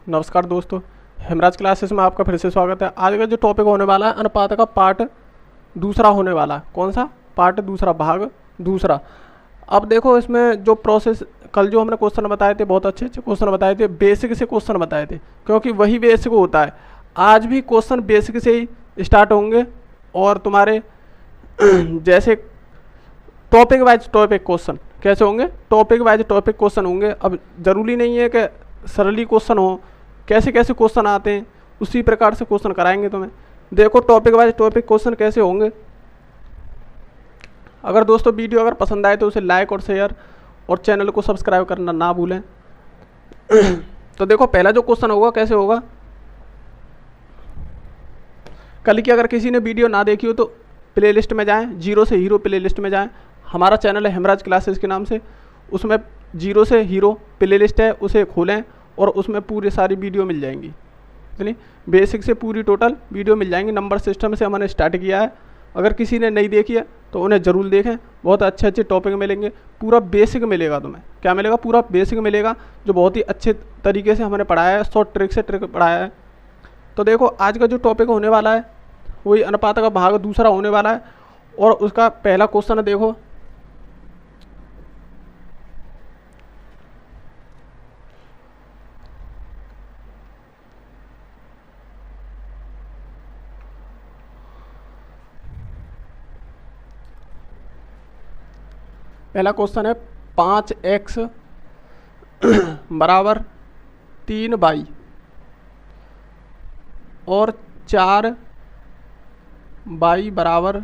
नमस्कार दोस्तों, हेमराज क्लासेस में आपका फिर से स्वागत है। आज का जो टॉपिक होने वाला है अनुपात का पार्ट दूसरा होने वाला है। कौन सा पार्ट दूसरा, भाग दूसरा। अब देखो इसमें जो प्रोसेस, कल जो हमने क्वेश्चन बताए थे, बहुत अच्छे अच्छे क्वेश्चन बताए थे, बेसिक से क्वेश्चन बताए थे, क्योंकि वही बेसिक होता है। आज भी क्वेश्चन बेसिक से ही स्टार्ट होंगे और तुम्हारे जैसे टॉपिक वाइज टॉपिक क्वेश्चन कैसे होंगे, टॉपिक वाइज टॉपिक क्वेश्चन होंगे। अब जरूरी नहीं है कि सरली क्वेश्चन हो, कैसे कैसे क्वेश्चन आते हैं उसी प्रकार से क्वेश्चन कराएंगे तुम्हें। देखो टॉपिक वाइज टॉपिक क्वेश्चन कैसे होंगे। अगर दोस्तों वीडियो अगर पसंद आए तो उसे लाइक और शेयर और चैनल को सब्सक्राइब करना ना भूलें। तो देखो पहला जो क्वेश्चन होगा कैसे होगा, कल की अगर किसी ने वीडियो ना देखी हो तो प्लेलिस्ट में जाएं, जीरो से हीरो प्लेलिस्ट में जाएं। हमारा चैनल है हेमराज क्लासेस के नाम से, उसमें जीरो से हीरो प्लेलिस्ट है, उसे खोलें और उसमें पूरी सारी वीडियो मिल जाएंगी। चलिए बेसिक से पूरी टोटल वीडियो मिल जाएंगी। नंबर सिस्टम से हमने स्टार्ट किया है, अगर किसी ने नहीं देखी है तो उन्हें ज़रूर देखें। बहुत अच्छे अच्छे टॉपिक मिलेंगे, पूरा बेसिक मिलेगा तुम्हें। क्या मिलेगा? पूरा बेसिक मिलेगा, जो बहुत ही अच्छे तरीके से हमने पढ़ाया है, शॉर्ट ट्रिक से ट्रिक पढ़ाया है। तो देखो आज का जो टॉपिक होने वाला है वही अनुपात का भाग दूसरा होने वाला है। और उसका पहला क्वेश्चन देखो, पहला क्वेश्चन है 5x बराबर 3y और 4y बराबर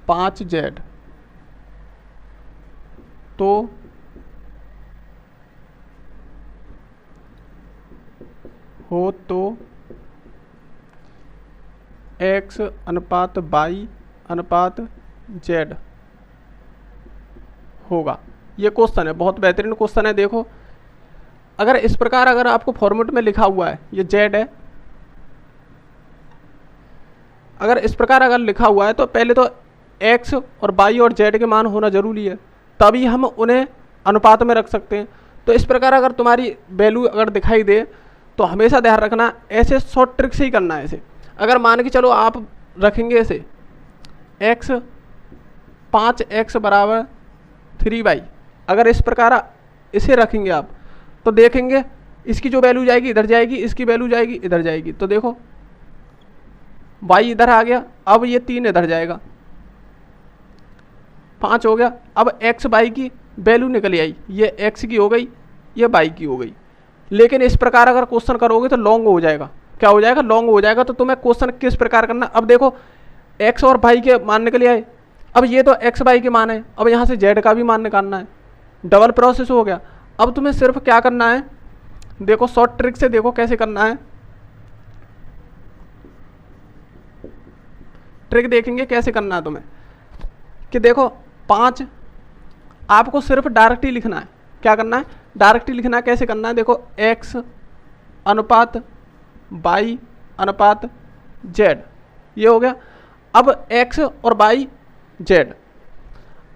5z तो हो तो x अनुपात y अनुपात z होगा। ये क्वेश्चन है, बहुत बेहतरीन क्वेश्चन है। देखो अगर इस प्रकार अगर आपको फॉर्मेट में लिखा हुआ है, ये z है, अगर इस प्रकार अगर लिखा हुआ है तो पहले तो x और y और z के मान होना जरूरी है, तभी हम उन्हें अनुपात में रख सकते हैं। तो इस प्रकार अगर तुम्हारी वैल्यू अगर दिखाई दे तो हमेशा ध्यान रखना, ऐसे शॉर्ट ट्रिक से ही करना है इसे। अगर मान के चलो आप रखेंगे इसे x 5x बराबर 3y, अगर इस प्रकार इसे रखेंगे आप तो देखेंगे इसकी जो वैल्यू जाएगी इधर जाएगी, इसकी वैल्यू जाएगी इधर जाएगी। तो देखो y इधर आ गया, अब ये 3 इधर जाएगा, 5 हो गया। अब x y की वैल्यू निकल आई, ये x की हो गई, ये y की हो गई। लेकिन इस प्रकार अगर क्वेश्चन करोगे तो लॉन्ग हो जाएगा। क्या हो जाएगा? लॉन्ग हो जाएगा। तो तुम्हें क्वेश्चन किस प्रकार करना, अब देखो x और y के मान निकल आए, अब ये तो x y के मान है, अब यहाँ से z का भी मान निकालना है। डबल प्रोसेस हो गया। अब तुम्हें सिर्फ क्या करना है, देखो शॉर्ट ट्रिक से देखो कैसे करना है। ट्रिक देखेंगे कैसे करना है तुम्हें, कि देखो 5 आपको सिर्फ डायरेक्ट ही लिखना है। क्या करना है? डायरेक्ट ही लिखना है। कैसे करना है? देखो x अनुपात y अनुपात z, ये हो गया। अब x और y z,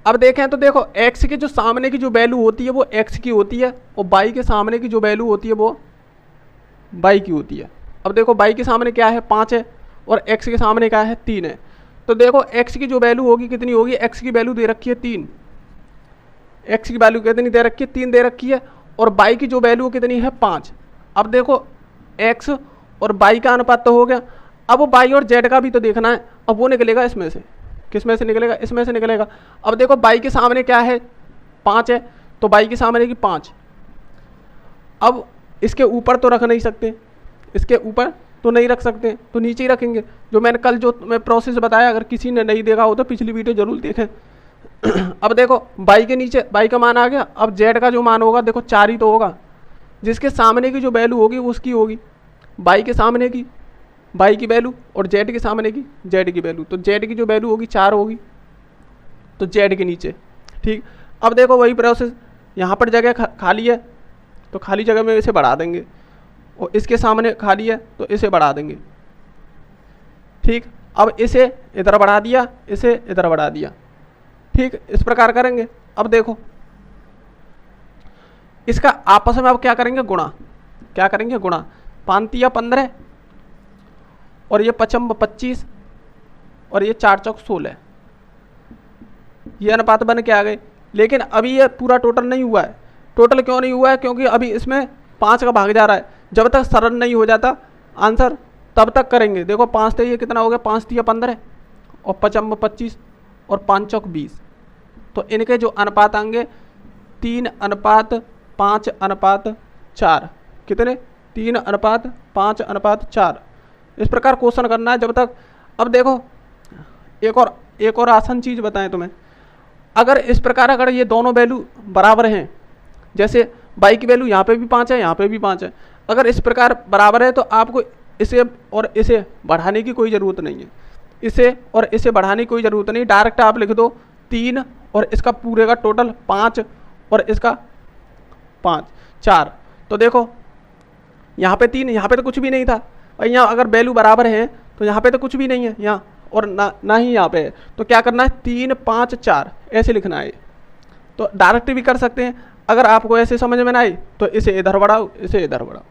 अब देखें तो देखो x के जो सामने की जो वैल्यू होती है वो x की होती है और y के सामने की जो वैल्यू होती है वो y की होती है। अब देखो y के सामने क्या है? 5 है और x के सामने क्या है? 3 है। तो देखो x की जो वैल्यू होगी कितनी होगी? x की वैल्यू दे रखी है 3, x की वैल्यू कितनी दे रखी है? 3 दे रखी है। और y की जो वैल्यू कितनी है? 5। अब देखो x और y का अनुपात तो हो गया, अब y और z का भी तो देखना है। अब वो निकलेगा इसमें से, किस में से निकलेगा? इसमें से निकलेगा। अब देखो y के सामने क्या है? 5 है, तो y के सामने की 5। अब इसके ऊपर तो रख नहीं सकते, इसके ऊपर तो नहीं रख सकते, तो नीचे ही रखेंगे। जो मैंने कल जो मैं प्रोसेस बताया, अगर किसी ने नहीं देखा हो तो पिछली वीडियो जरूर देखें। अब देखो y के नीचे y का मान आ गया, अब z का जो मान होगा देखो 4 ही तो होगा, जिसके सामने की जो वैल्यू होगी उसकी होगी y के सामने की y की वैल्यू और z के सामने की z की वैल्यू। तो z की जो वैल्यू होगी 4 होगी, तो z के नीचे। ठीक, अब देखो वही प्रोसेस, यहाँ पर जगह खाली है तो खाली जगह में इसे बढ़ा देंगे, और इसके सामने खाली है तो इसे बढ़ा देंगे। ठीक, अब इसे इधर बढ़ा दिया, इसे इधर बढ़ा दिया। ठीक, इस प्रकार करेंगे। अब देखो इसका आपस में अब क्या करेंगे, गुणा। क्या करेंगे, गुणा। 5 तिया 15 और ये 55 25 और ये 4 चौक 16, ये अनुपात बन के आ गए। लेकिन अभी ये पूरा टोटल नहीं हुआ है। टोटल क्यों नहीं हुआ है, क्योंकि अभी इसमें 5 का भाग जा रहा है। जब तक सरल नहीं हो जाता आंसर तब तक करेंगे। देखो 5 थे, ये कितना हो गया, 5 तिया 15 और 55 25 और 5 चौक 20। तो इनके जो अनुपात आएंगे 3:5:4। कितने, 3:5:4। इस प्रकार क्वेश्चन करना है जब तक। अब देखो एक और आसान चीज़ बताएं तुम्हें। अगर इस प्रकार अगर ये दोनों वैल्यू बराबर हैं, जैसे y की वैल्यू यहाँ पे भी 5 है, यहाँ पे भी 5 है, अगर इस प्रकार बराबर है तो आपको इसे और इसे बढ़ाने की कोई ज़रूरत नहीं है। इसे और इसे बढ़ाने की कोई ज़रूरत नहीं, डायरेक्ट आप लिख दो 3 और इसका पूरे का टोटल 5 और इसका 5 4। तो देखो यहाँ पे 3, यहाँ पे तो कुछ भी नहीं था, और यहाँ अगर वैल्यू बराबर है तो यहाँ पे तो कुछ भी नहीं है यहाँ, और ना ही यहाँ पे है। तो क्या करना है, 3 5 4 ऐसे लिखना है। तो डायरेक्ट भी कर सकते हैं। अगर आपको ऐसे समझ में ना आई तो इसे इधर बढ़ाओ, इसे इधर बढ़ाओ,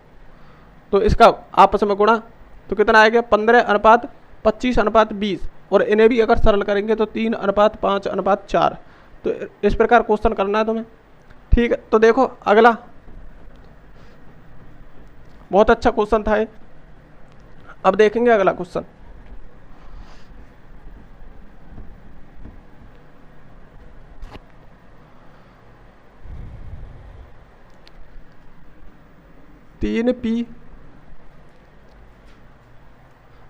तो इसका आपस में गुणा, तो कितना आएगा, 15:25:20। और इन्हें भी अगर सरल करेंगे तो 3:5:4। तो इस प्रकार क्वेश्चन करना है तुम्हें, ठीक है। तो देखो अगला, बहुत अच्छा क्वेश्चन था ये। अब देखेंगे अगला क्वेश्चन। तीन पी,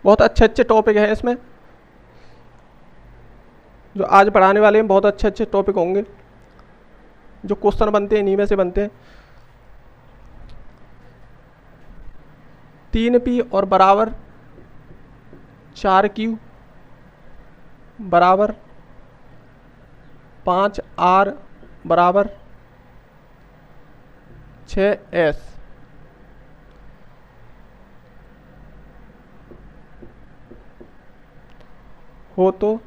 बहुत अच्छे टॉपिक है इसमें जो आज पढ़ाने वाले हैं। बहुत अच्छे टॉपिक होंगे, जो क्वेश्चन बनते हैं इन्हीं में से बनते हैं। 3p और बराबर 4q बराबर 5r बराबर 6s हो तो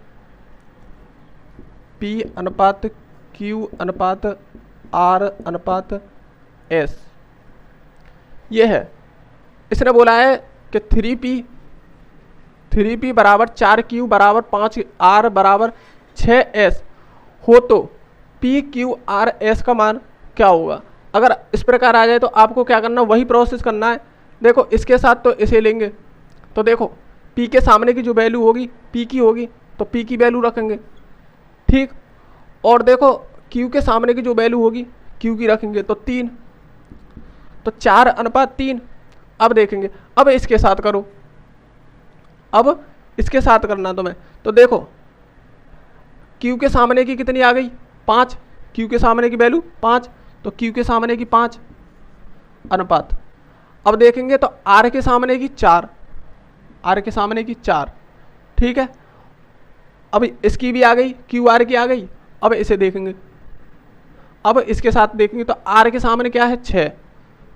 P अनुपात Q अनुपात R अनुपात S ये है। इसने बोला है कि 3P बराबर 4Q बराबर 5R बराबर 6S हो तो PQRS का मान क्या होगा। अगर इस प्रकार आ जाए तो आपको क्या करना, वही प्रोसेस करना है। देखो इसके साथ तो इसे लेंगे, तो देखो P के सामने की जो वैल्यू होगी P की होगी तो P की वैल्यू रखेंगे, ठीक। और देखो Q के सामने की जो वैल्यू होगी Q की रखेंगे, तो 3, तो 4:3। अब देखेंगे, अब इसके साथ करो, अब इसके साथ करना तुम्हें। तो देखो Q के सामने की कितनी आ गई, 5, Q के सामने की वैल्यू 5, तो Q के सामने की 5 अनुपात। अब देखेंगे तो R के सामने की 4, R के सामने की 4, ठीक है। अब इसकी भी आ गई, QR की आ गई। अब इसे देखेंगे, अब इसके साथ देखेंगे तो R के सामने क्या है, 6,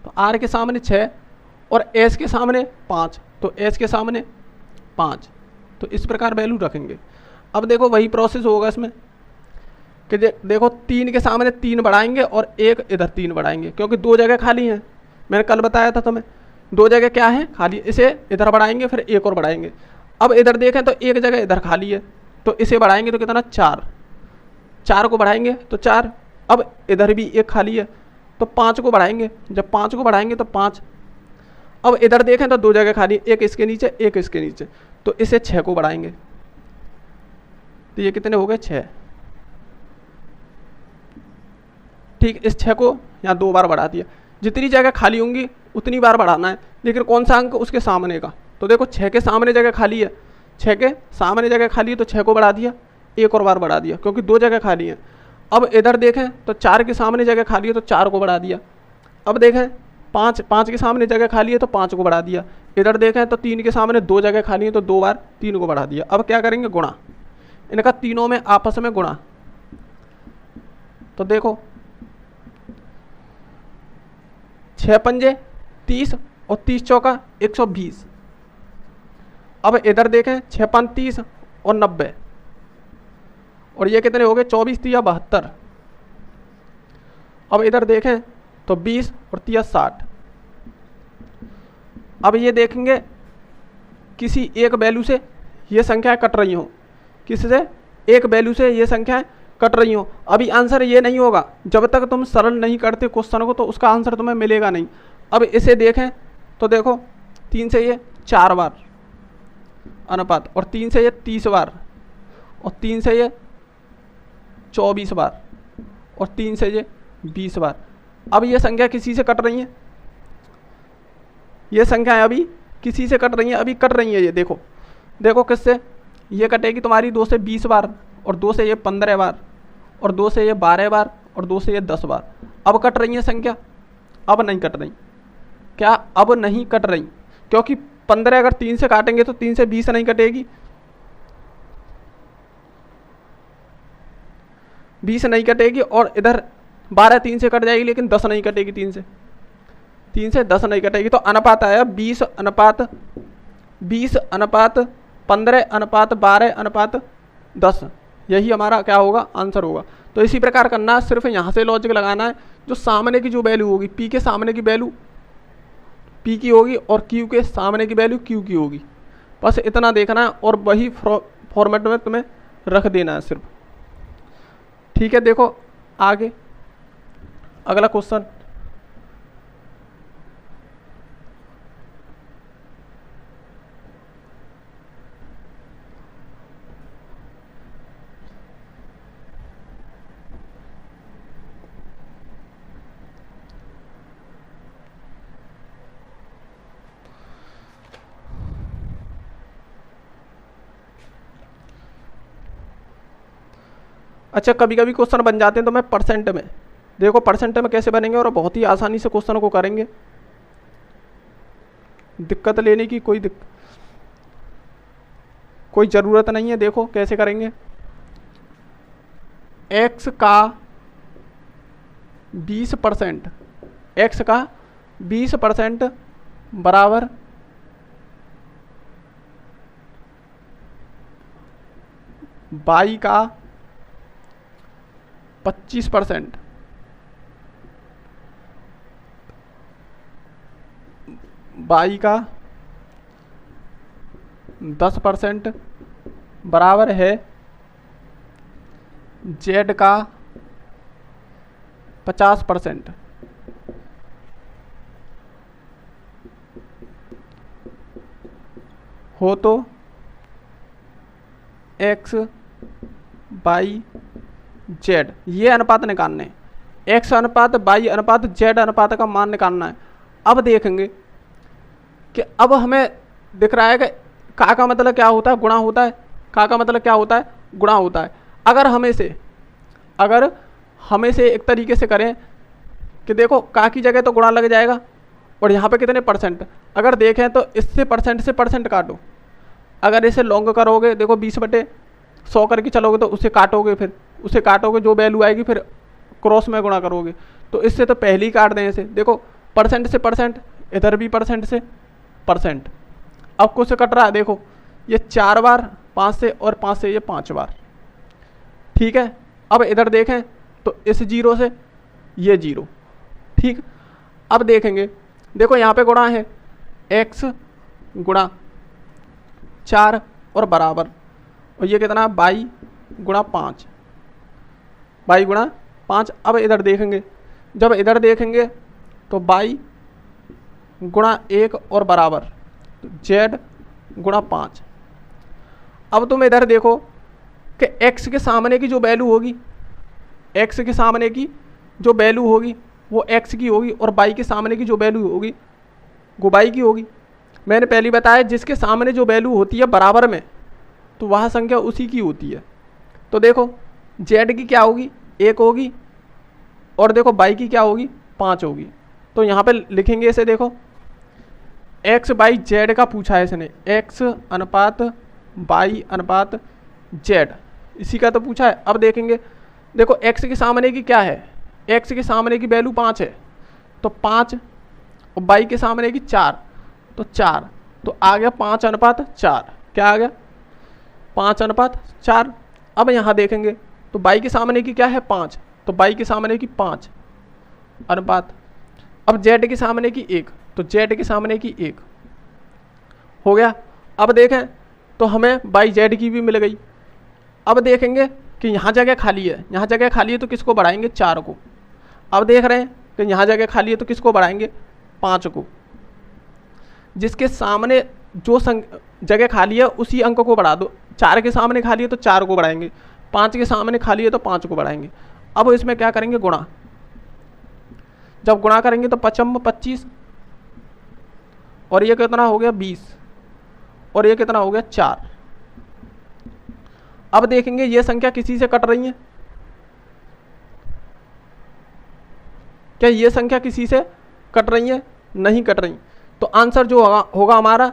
तो R के सामने 6 और S के सामने 5, तो S के सामने 5, तो इस प्रकार वैल्यू रखेंगे। अब देखो वही प्रोसेस होगा इसमें कि देखो 3 के सामने 3 बढ़ाएंगे और एक इधर 3 बढ़ाएंगे, क्योंकि 2 जगह खाली हैं। मैंने कल बताया था तुम्हें, 2 जगह क्या है खाली, इसे इधर बढ़ाएंगे फिर एक और बढ़ाएंगे। अब इधर देखें तो एक जगह इधर खाली है, तो इसे बढ़ाएंगे तो कितना, 4, 4 को बढ़ाएंगे तो 4। अब इधर भी एक खाली है तो 5 को बढ़ाएंगे, जब 5 को बढ़ाएंगे तो 5। अब इधर देखें तो 2 जगह खाली, एक इसके नीचे एक इसके नीचे, तो इसे 6 को बढ़ाएंगे, तो ये कितने हो गए, 6, ठीक। इस 6 को यहाँ 2 बार बढ़ा दिया, जितनी जगह खाली होंगी उतनी बार बढ़ाना है, लेकिन कौन सा अंक, उसके सामने का। तो देखो 6 के सामने जगह खाली है, 6 के सामने जगह खाली है तो 6 को बढ़ा दिया, एक और बार बढ़ा दिया क्योंकि 2 जगह खाली है। अब इधर देखें तो 4 के सामने जगह खाली है तो 4 को बढ़ा दिया। अब देखें 5 के सामने जगह खाली है तो 5 को बढ़ा दिया। इधर देखें तो 3 के सामने 2 जगह खाली है तो 2 बार 3 को बढ़ा दिया। अब क्या करेंगे, गुणा, इनका तीनों में आपस में गुणा। तो देखो 6 पंजे 30 और 30 चौका 120। अब इधर देखें 6 5 30 और 90, और ये कितने हो गए, 24 3 72। अब इधर देखें तो 20 और 30 60। अब ये देखेंगे किसी एक वैल्यू से ये संख्याएं कट रही हों, किसी से एक वैल्यू से ये संख्याएं कट रही हों। अभी आंसर ये नहीं होगा जब तक तुम सरल नहीं करते क्वेश्चन को, तो उसका आंसर तुम्हें मिलेगा नहीं। अब इसे देखें तो देखो 3 से ये 4 बार अनुपात, और 3 से ये 30 बार, और 3 से ये 24 बार, और 3 से ये 20 बार। अब ये संख्या किसी से कट रही है, ये संख्याएं अभी किसी से कट रही हैं, अभी कट रही है। ये देखो, देखो किससे ये कटेगी तुम्हारी, 2 से 20 बार, और 2 से ये 15 बार, और 2 से ये 12 बार, और 2 से ये 10 बार। अब कट रही है संख्या, अब नहीं कट रही। क्या अब नहीं कट रही? क्योंकि 15 अगर 3 से काटेंगे तो 3 से 20 नहीं कटेगी, 20 नहीं कटेगी, और इधर 12 3 से कट जाएगी, लेकिन 10 नहीं कटेगी, 3 से 10 नहीं कटेगी। तो अनुपात आया 20 अनुपात 15 अनुपात 12 अनुपात 10। यही हमारा क्या होगा, आंसर होगा। तो इसी प्रकार करना है, सिर्फ यहाँ से लॉजिक लगाना है। जो सामने की जो वैल्यू होगी, पी के सामने की वैल्यू पी की होगी, और क्यू के सामने की वैल्यू क्यू की होगी। बस इतना देखना है, और वही फॉर्मेट में तुम्हें रख देना है सिर्फ। ठीक है, देखो आगे अगला क्वेश्चन। अच्छा, कभी कभी क्वेश्चन बन जाते हैं तो मैं परसेंट में, देखो परसेंट में कैसे बनेंगे, और बहुत ही आसानी से क्वेश्चन को करेंगे, दिक्कत लेने की कोई ज़रूरत नहीं है। देखो कैसे करेंगे, x का 20%, x का 20% बराबर y का 25%, y का 10% बराबर है z का 50%। हो तो x बाई जेड, ये अनुपात निकालने, x अनुपात y अनुपात z अनुपात का मान निकालना है। अब देखेंगे कि अब हमें दिख रहा है कि का मतलब क्या होता है, गुणा होता है। का मतलब क्या होता है, गुणा होता है। अगर हमें से एक तरीके से करें कि देखो का की जगह तो गुणा लग जाएगा, और यहाँ पे कितने परसेंट, अगर देखें तो इससे परसेंट काटो। अगर इसे लॉन्ग करोगे, देखो 20/100 करके चलोगे, तो उससे काटोगे, फिर उसे काटोगे, जो वैल्यू आएगी फिर क्रॉस में गुणा करोगे। तो इससे तो पहले ही काट दें इसे। देखो परसेंट से परसेंट, इधर भी परसेंट से परसेंट। अब कुछ कट रहा है, देखो ये 4 बार 5 से, और 5 से ये 5 बार। ठीक है, अब इधर देखें तो इस 0 से ये 0। ठीक, अब देखेंगे, देखो यहाँ पे गुणा है, x गुणा 4 और बराबर, और ये कितना y गुणा 5, y गुणा 5। अब इधर देखेंगे, जब इधर देखेंगे तो y गुणा 1 और बराबर z गुणा 5। अब तुम इधर देखो कि x के सामने की जो वैल्यू होगी, x के सामने की जो वैल्यू होगी वो x की होगी, और y के सामने की जो वैल्यू होगी वो y की होगी। मैंने पहले बताया जिसके सामने जो वैल्यू होती है बराबर में, तो वह संख्या उसी की होती है। तो देखो z की क्या होगी, 1 होगी, और देखो y की क्या होगी, 5 होगी। तो यहाँ पे लिखेंगे इसे, देखो x बाई z का पूछा है इसने, x अनुपात y अनुपात z, इसी का तो पूछा है। अब देखेंगे, देखो x के सामने की क्या है, x के सामने की वैल्यू 5 है, तो 5, और y के सामने की 4, तो 4, तो आ गया 5 अनुपात 4। क्या आ गया, 5 अनुपात 4। अब यहाँ देखेंगे तो y के सामने की क्या है, 5, तो y के सामने की 5 अनुपात अब जेड के सामने की 1, तो जेड के सामने की 1 हो गया। अब देखें तो हमें बाई जेड की भी मिल गई। अब देखेंगे कि यहाँ जगह खाली है, यहाँ जगह खाली है तो किसको बढ़ाएंगे, 4 को। अब देख रहे हैं कि यहाँ जगह खाली है तो किसको बढ़ाएंगे, 5 को। जिसके सामने जो जगह खाली है उसी अंक को बढ़ा दो। 4 के सामने खाली है तो 4 को बढ़ाएंगे, 5 के सामने खाली है तो 5 को बढ़ाएंगे। अब इसमें क्या करेंगे, गुणा। जब गुणा करेंगे तो 5 25 और ये कितना हो गया 20 और ये कितना हो गया 4। अब देखेंगे ये संख्या किसी से कट रही है, क्या ये संख्या किसी से कट रही है, नहीं कट रही। तो आंसर जो होगा हमारा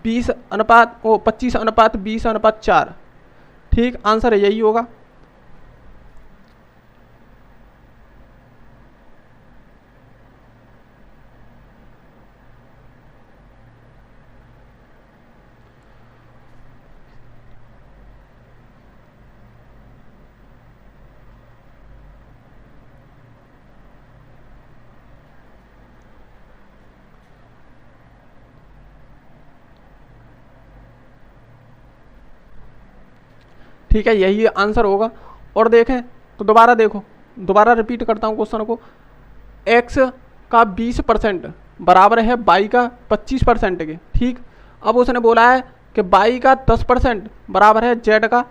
25/20/4। ठीक, आंसर यही होगा। ठीक है, यही आंसर होगा। और देखें तो दोबारा देखो, दोबारा रिपीट करता हूँ क्वेश्चन को। x का 20% बराबर है y का 25% के। ठीक, अब उसने बोला है कि y का 10% बराबर है z का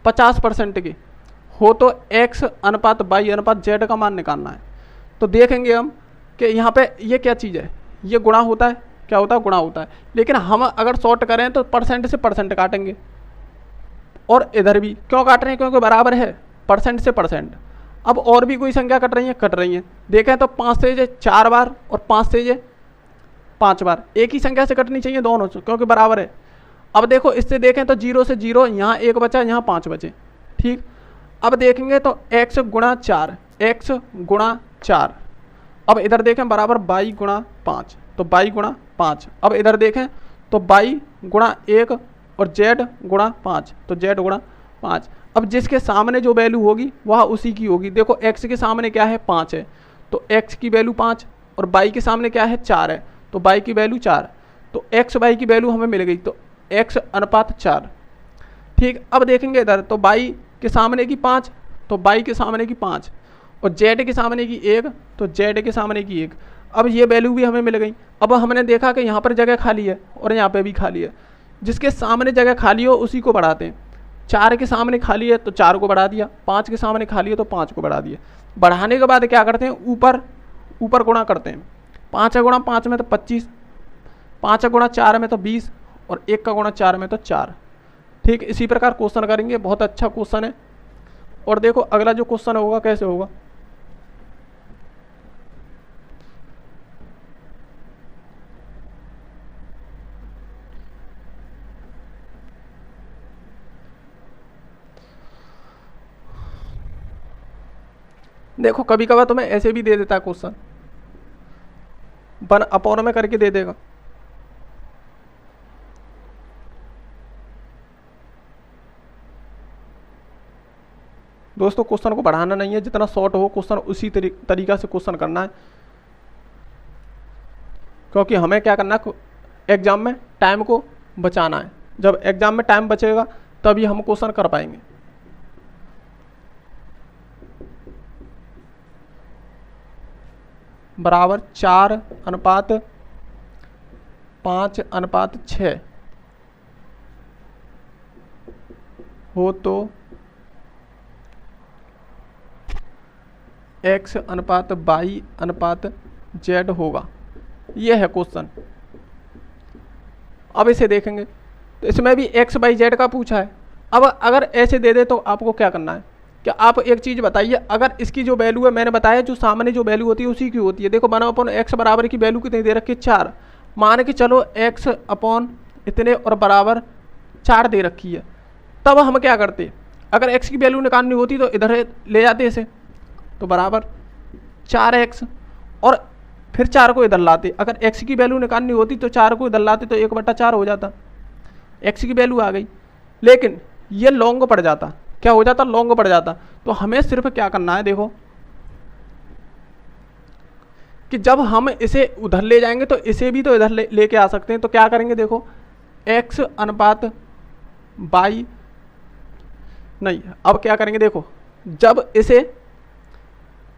50% के। हो तो x अनुपात y अनुपात z का मान निकालना है। तो देखेंगे हम कि यहाँ पे ये क्या चीज़ है, ये गुणा होता है, क्या होता है, गुणा होता है। लेकिन हम अगर शॉर्ट करें तो परसेंट से परसेंट काटेंगे, और इधर भी क्यों काट रहे हैं, क्योंकि बराबर है परसेंट से परसेंट। अब और भी कोई संख्या कट रही है, कट रही है। देखें तो 5 से ये 4 बार और 5 से ये 5 बार, एक ही संख्या से कटनी चाहिए दोनों से, क्योंकि बराबर है। अब देखो इससे देखें तो 0 से 0, यहाँ 1 बचा, यहाँ 5 बचे। ठीक, अब देखेंगे तो x गुणा 4, x गुणा 4। अब इधर देखें बराबर y गुणा 5, तो y गुणा 5। अब इधर देखें तो y गुणा 1 और z गुणा 5, तो z गुणा 5। अब जिसके सामने जो वैल्यू होगी वह उसी की होगी। देखो x के सामने क्या है, 5 है, तो x की वैल्यू 5, और y के सामने क्या है, 4 है, तो y की वैल्यू 4। तो x y की वैल्यू हमें मिल गई, तो x अनुपात 4। ठीक, अब देखेंगे इधर तो y के सामने की 5, तो y के सामने की 5, और z के सामने की 1, तो z के सामने की 1। अब ये वैल्यू भी हमें मिल गई। अब हमने देखा कि यहाँ पर जगह खाली है और यहाँ पे भी खाली है। जिसके सामने जगह खाली हो उसी को बढ़ाते हैं। 4 के सामने खाली है तो 4 को बढ़ा दिया, 5 के सामने खाली है तो 5 को बढ़ा दिया। बढ़ाने के बाद क्या करते हैं, ऊपर गुणा करते हैं। 5 गुणा 5 में तो 25, 5 गुणा 4 में तो 20, और 1 का गुणा 4 में तो 4। ठीक, इसी प्रकार क्वेश्चन करेंगे, बहुत अच्छा क्वेश्चन है। और देखो अगला जो क्वेश्चन होगा कैसे होगा। देखो कभी कभार तुम्हें ऐसे भी दे देता है क्वेश्चन, 1/, में करके दे देगा। दोस्तों क्वेश्चन को बढ़ाना नहीं है, जितना शॉर्ट हो क्वेश्चन उसी तरीका से क्वेश्चन करना है, क्योंकि हमें क्या करना है, एग्जाम में टाइम को बचाना है। जब एग्जाम में टाइम बचेगा तभी हम क्वेश्चन कर पाएंगे। बराबर 4/5/6 हो तो x अनुपात y अनुपात z होगा। यह है क्वेश्चन। अब इसे देखेंगे तो इसमें भी x बाई z का पूछा है। अब अगर ऐसे दे दे तो आपको क्या करना है, क्या आप एक चीज़ बताइए, अगर इसकी जो वैल्यू है, मैंने बताया जो सामने जो वैल्यू होती है उसी की होती है। देखो 1/x बराबर की वैल्यू कितनी दे रखी है, 4। मान के चलो x अपॉन इतने और बराबर 4 दे रखी है। तब हम क्या करते, अगर x की वैल्यू निकालनी होती तो इधर ले जाते इसे, तो बराबर 4x, और फिर 4 को इधर लाते। अगर x की वैल्यू निकालनी होती तो 4 को इधर लाते तो 1/4 हो जाता, x की वैल्यू आ गई। लेकिन ये लॉन्ग पड़ जाता, क्या हो जाता, लॉन्ग पड़ जाता। तो हमें सिर्फ क्या करना है, देखो कि जब हम इसे उधर ले जाएंगे तो इसे भी तो इधर लेके आ सकते हैं। तो क्या करेंगे देखो, x अनुपात y, नहीं अब क्या करेंगे देखो, जब इसे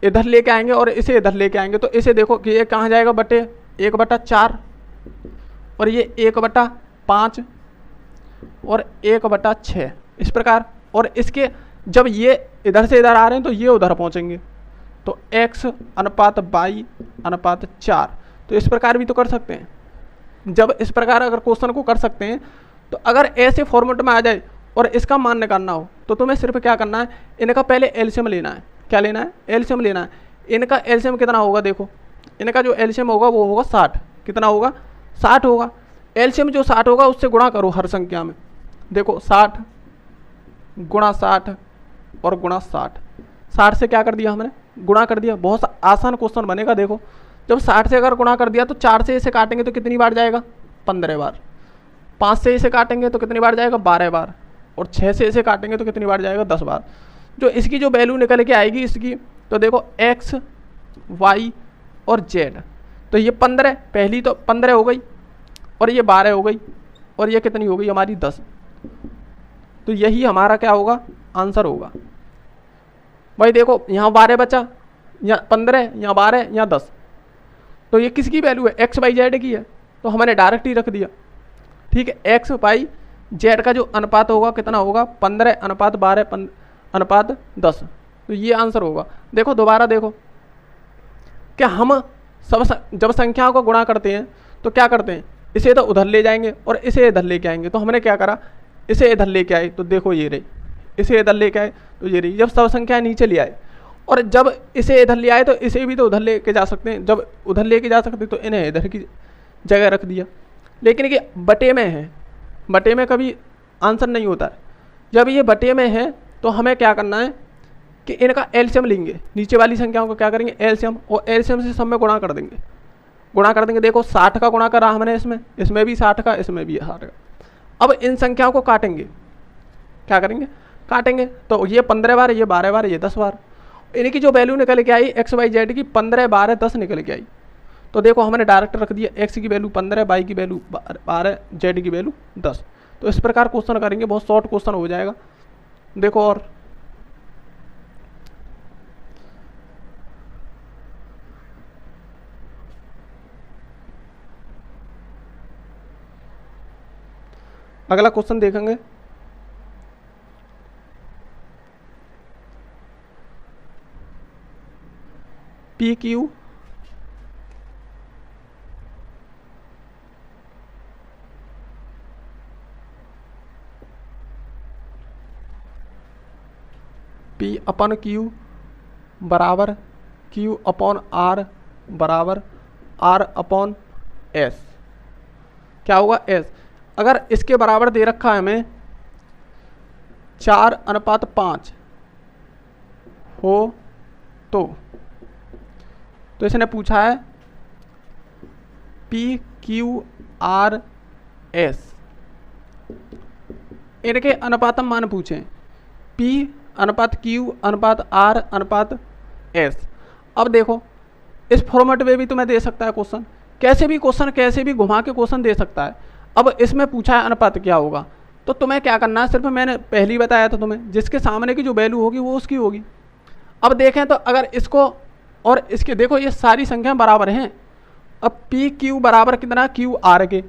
इधर लेके आएंगे और इसे इधर लेके आएंगे तो इसे देखो कि ये कहाँ जाएगा, बटे 1/4 और ये 1/5 और 1/6 इस प्रकार। और इसके जब ये इधर से इधर आ रहे हैं तो ये उधर पहुँचेंगे, तो x अनुपात y अनुपात 4। तो इस प्रकार भी तो कर सकते हैं। जब इस प्रकार अगर क्वेश्चन को कर सकते हैं तो अगर ऐसे फॉर्मेट में आ जाए और इसका मान निकालना हो तो तुम्हें सिर्फ क्या करना है, इनका पहले एलसीएम लेना है। क्या लेना है? एलसीएम लेना है। इनका एलसीएम कितना होगा देखो, इनका जो एलसीएम होगा वो होगा 60। कितना होगा? 60 होगा। एलसीएम जो 60 होगा उससे गुणा करो हर संख्या में। देखो 60 गुणा 60 और गुणा 60, 60 से क्या कर दिया हमने? गुणा कर दिया। बहुत आसान क्वेश्चन बनेगा। देखो जब 60 से अगर गुणा कर दिया तो 4 से इसे काटेंगे तो कितनी बार जाएगा? 15 बार। 5 से इसे काटेंगे तो कितनी बार जाएगा? 12 बार। और 6 से इसे काटेंगे तो कितनी बार जाएगा? 10 बार। जो इसकी जो वैल्यू निकल के आएगी इसकी, तो देखो x y और z, तो ये 15, पहली तो 15 हो गई और ये 12 हो गई और ये कितनी हो गई हमारी? 10। तो यही हमारा क्या होगा? आंसर होगा। भाई देखो यहाँ 12 बचा, यहाँ 15, यहाँ 12, यहाँ 10, तो ये किसकी वैल्यू है? x y z की है, तो हमने डायरेक्ट ही रख दिया। ठीक है, x y z का जो अनुपात होगा कितना होगा? 15 अनुपात 12 अनुपात 10। तो ये आंसर होगा। देखो दोबारा देखो, क्या हम जब संख्याओं को गुणा करते हैं तो क्या करते हैं? इसे तो उधर ले जाएंगे और इसे इधर लेके आएंगे। तो हमने क्या करा? इसे इधर लेके आए तो देखो ये रही, इसे इधर लेके आए तो ये रही। जब सब संख्या नीचे ले आए और जब इसे इधर ले आए तो इसे भी तो उधर लेके जा सकते हैं। जब उधर लेके जा सकते तो इन्हें इधर की जगह रख दिया। लेकिन ये बटे में है, बटे में कभी आंसर नहीं होता है। जब ये बटे में है तो हमें क्या करना है कि इनका एलसीएम लेंगे, नीचे वाली संख्याओं को क्या करेंगे? एलसीएम, और एलसीएम से सब में गुणा कर देंगे। गुणा कर देंगे। देखो 60 का गुणा करा हमने इसमें, इसमें भी 60 का, इसमें भी 60 का। अब इन संख्याओं को काटेंगे। क्या करेंगे? काटेंगे। तो ये 15 बार, ये 12 बार, ये 10 बार। इनकी जो वैल्यू निकल के आई x y z की 15 12 10 निकल के आई। तो देखो हमने डायरेक्ट रख दिया, x की वैल्यू 15, y की वैल्यू 12, z की वैल्यू 10। तो इस प्रकार क्वेश्चन करेंगे, बहुत शॉर्ट क्वेश्चन हो जाएगा। देखो और अगला क्वेश्चन देखेंगे। P Q P upon Q बराबर क्यू अपॉन आर बराबर आर अपॉन एस। क्या होगा? एस। अगर इसके बराबर दे रखा है हमें 4:5 हो तो इसने पूछा है पी क्यू आर एस, इनके अनुपातम मान पूछे, पी अनुपात क्यू अनुपात आर अनुपात एस। अब देखो इस फॉर्मेट में भी तुम्हें दे सकता है क्वेश्चन, कैसे भी घुमा के क्वेश्चन दे सकता है। अब इसमें पूछा है अनुपात क्या होगा, तो तुम्हें क्या करना है, सिर्फ मैंने पहले ही बताया था तुम्हें, जिसके सामने की जो वैल्यू होगी वो उसकी होगी। अब देखें तो अगर इसको और इसके, देखो ये सारी संख्या बराबर हैं। अब पी क्यू बराबर कितना? क्यू आर के,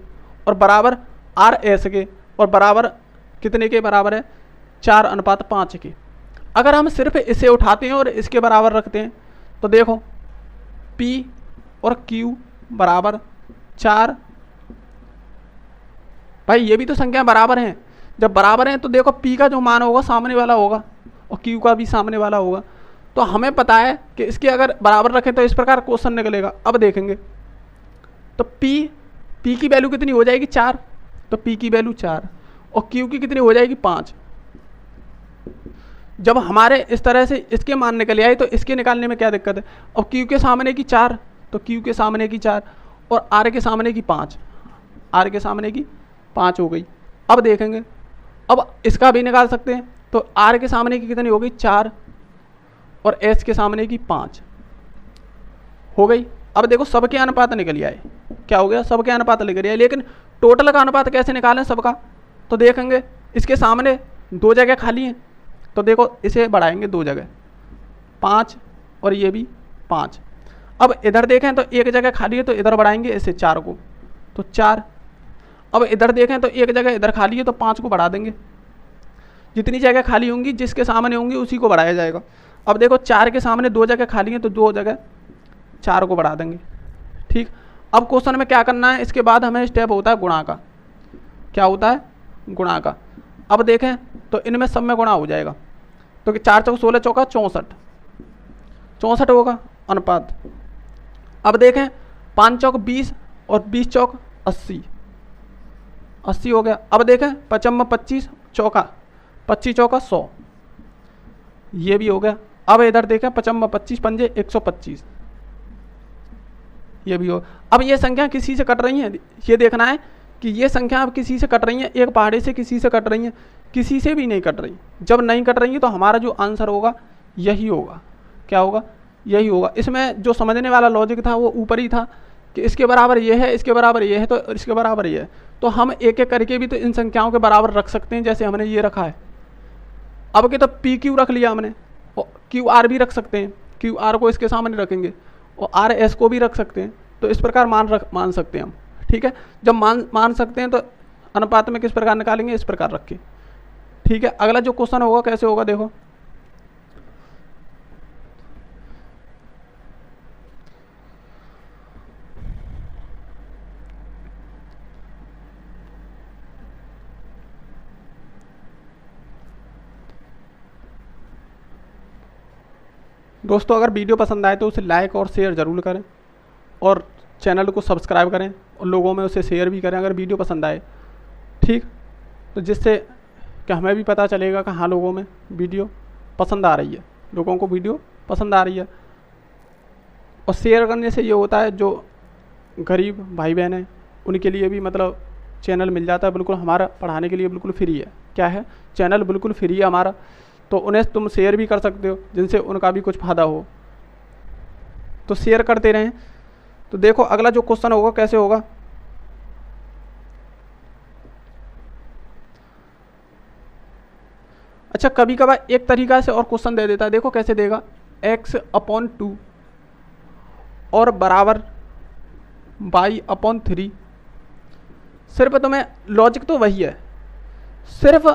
और बराबर आर एस के, और बराबर कितने के बराबर है? 4:5 के। अगर हम सिर्फ इसे उठाते हैं और इसके बराबर रखते हैं तो देखो पी और क्यू बराबर 4। भाई ये भी तो संख्या बराबर हैं। जब बराबर हैं तो देखो पी का जो मान होगा सामने वाला होगा और क्यू का भी सामने वाला होगा। तो हमें पता है कि इसके अगर बराबर रखें तो इस प्रकार क्वेश्चन निकलेगा। अब देखेंगे तो पी की वैल्यू कितनी हो जाएगी? 4। तो पी की वैल्यू 4 और क्यू की कितनी हो जाएगी? 5। जब हमारे इस तरह से इसके मान निकले आए तो इसके निकालने में क्या दिक्कत है? और क्यू के सामने की 4, तो क्यू के सामने की 4 और आर के सामने की 5, आर के सामने की 5 हो गई। अब देखेंगे, अब इसका भी निकाल सकते हैं। तो आर के सामने की कितनी हो गई? 4 और एस के सामने की 5 हो गई। अब देखो सबके अनुपात निकल आए, क्या हो गया, सबके अनुपात निकल आए। लेकिन टोटल का अनुपात कैसे निकालें सबका, तो देखेंगे इसके सामने 2 जगह खाली हैं, तो देखो इसे बढ़ाएंगे 2 जगह, 5 और ये भी 5। अब इधर देखें तो 1 जगह खाली है, तो इधर बढ़ाएंगे इसे 4 को, तो 4। अब इधर देखें तो 1 जगह इधर खाली है, तो 5 को बढ़ा देंगे। जितनी जगह खाली होंगी जिसके सामने होंगी उसी को बढ़ाया जाएगा। अब देखो 4 के सामने 2 जगह खाली है, तो 2 जगह 4 को बढ़ा देंगे। ठीक, अब क्वेश्चन में क्या करना है, इसके बाद हमें स्टेप होता है गुणा का। क्या होता है, गुणा का। अब देखें तो इनमें सब में गुणा हो जाएगा, तो 4 चौक 16 चौका 64, 64 होगा अनुपात। अब देखें 5 चौक 20 और 20 चौक 80, 80 हो गया। अब देखें 55 25 चौका 25 चौका 100, ये भी हो गया। अब इधर देखें 55 25 पंजे 125, ये भी हो। अब ये संख्या किसी से कट रही है, ये देखना है कि ये संख्या अब किसी से कट रही है, एक पहाड़े से किसी से कट रही है, किसी से भी नहीं कट रही। जब नहीं कट रही है तो हमारा जो आंसर होगा यही होगा। क्या होगा, यही होगा। इसमें जो समझने वाला लॉजिक था वो ऊपर ही था कि इसके बराबर ये है, इसके बराबर ये है, तो इसके बराबर ये है। तो हम एक एक करके भी तो इन संख्याओं के बराबर रख सकते हैं, जैसे हमने ये रखा है। अब के तो पी क्यू रख लिया हमने, और क्यू आर भी रख सकते हैं, क्यू आर को इसके सामने रखेंगे, और आर एस को भी रख सकते हैं। तो इस प्रकार मान सकते हैं हम। ठीक है, जब मान सकते हैं तो अनुपात में किस प्रकार निकालेंगे, इस प्रकार रख के। ठीक है, अगला जो क्वेश्चन होगा कैसे होगा, देखो दोस्तों, अगर वीडियो पसंद आए तो उसे लाइक और शेयर ज़रूर करें, और चैनल को सब्सक्राइब करें, और लोगों में उसे शेयर भी करें अगर वीडियो पसंद आए। ठीक, तो जिससे कि हमें भी पता चलेगा कि हाँ लोगों में वीडियो पसंद आ रही है, लोगों को वीडियो पसंद आ रही है। और शेयर करने से ये होता है जो गरीब भाई बहन हैं उनके लिए भी मतलब चैनल मिल जाता है, बिल्कुल हमारा पढ़ाने के लिए बिल्कुल फ्री है। क्या है, चैनल बिल्कुल फ्री है हमारा, तो उन्हें तुम शेयर भी कर सकते हो जिनसे उनका भी कुछ फ़ायदा हो, तो शेयर करते रहें। तो देखो अगला जो क्वेश्चन होगा कैसे होगा, अच्छा कभी कभार एक तरीका से और क्वेश्चन दे देता है। देखो कैसे देगा, x/2 और बराबर y/3। सिर्फ तुम्हें लॉजिक तो वही है, सिर्फ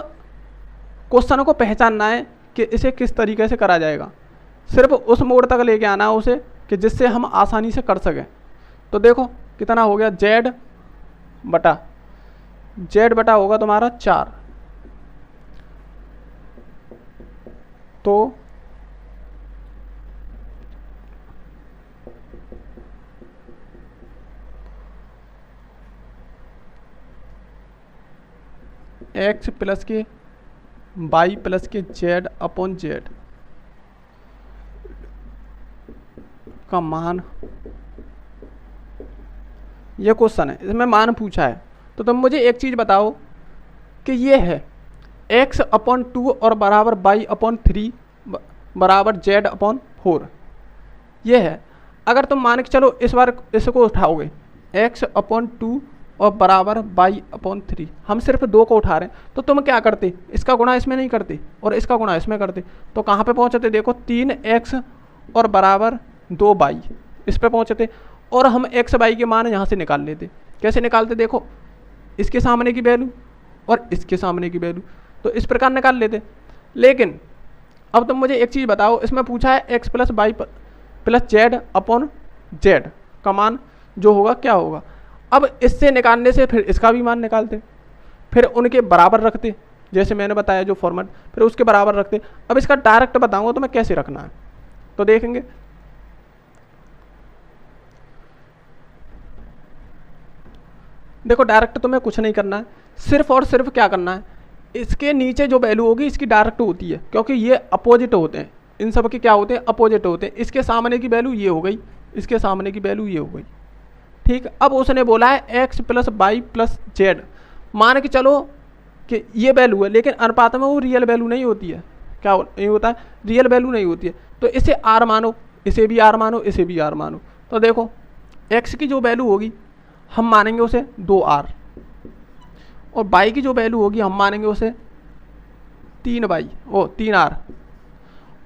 क्वेश्चन को पहचानना है कि इसे किस तरीके से करा जाएगा। सिर्फ उस मोड तक लेके आना है उसे कि जिससे हम आसानी से कर सकें। तो देखो कितना हो गया, z बटा होगा तुम्हारा 4, तो x प्लस के y प्लस के z/z का मान, ये क्वेश्चन है, इसमें मान पूछा है। तो तुम मुझे एक चीज़ बताओ कि ये है x/2 और बराबर y/3 बराबर z/4, ये है। अगर तुम मान के चलो इस बार इसको उठाओगे x/2 और बराबर y/3, हम सिर्फ 2 को उठा रहे हैं, तो तुम क्या करते, इसका गुणा इसमें नहीं करते और इसका गुणा इसमें करते, तो कहाँ पे पहुँचते, देखो 3x और बराबर 2y, इस पे पहुँचते, और हम x y के मान यहाँ से निकाल लेते। कैसे निकालते, देखो इसके सामने की वैल्यू और इसके सामने की वैल्यू, तो इस प्रकार निकाल लेते। लेकिन अब तुम मुझे एक चीज़ बताओ, इसमें पूछा है x plus y plus z/z का मान जो होगा क्या होगा। अब इससे निकालने से फिर इसका भी मान निकालते, फिर उनके बराबर रखते, जैसे मैंने बताया जो फॉर्मेट, फिर उसके बराबर रखते। अब इसका डायरेक्ट बताऊंगा तो मैं कैसे रखना है, तो देखेंगे। देखो डायरेक्ट तुम्हें कुछ नहीं करना है, सिर्फ और सिर्फ क्या करना है, इसके नीचे जो वैल्यू होगी इसकी डायरेक्ट होती है, क्योंकि ये अपोजिट होते हैं, इन सब के क्या होते हैं, अपोजिट होते हैं। इसके सामने की वैल्यू ये हो गई, इसके सामने की वैल्यू ये हो गई। ठीक, अब उसने बोला है x plus y plus z, मान के चलो कि ये वैल्यू है, लेकिन अनुपात में वो रियल वैल्यू नहीं होती है। क्या नहीं होता है, रियल वैल्यू नहीं होती है। तो इसे r मानो, इसे भी r मानो, इसे भी r मानो। तो देखो एक्स की जो वैल्यू होगी हम मानेंगे उसे 2r, और y की जो वैल्यू होगी हम मानेंगे उसे 3r,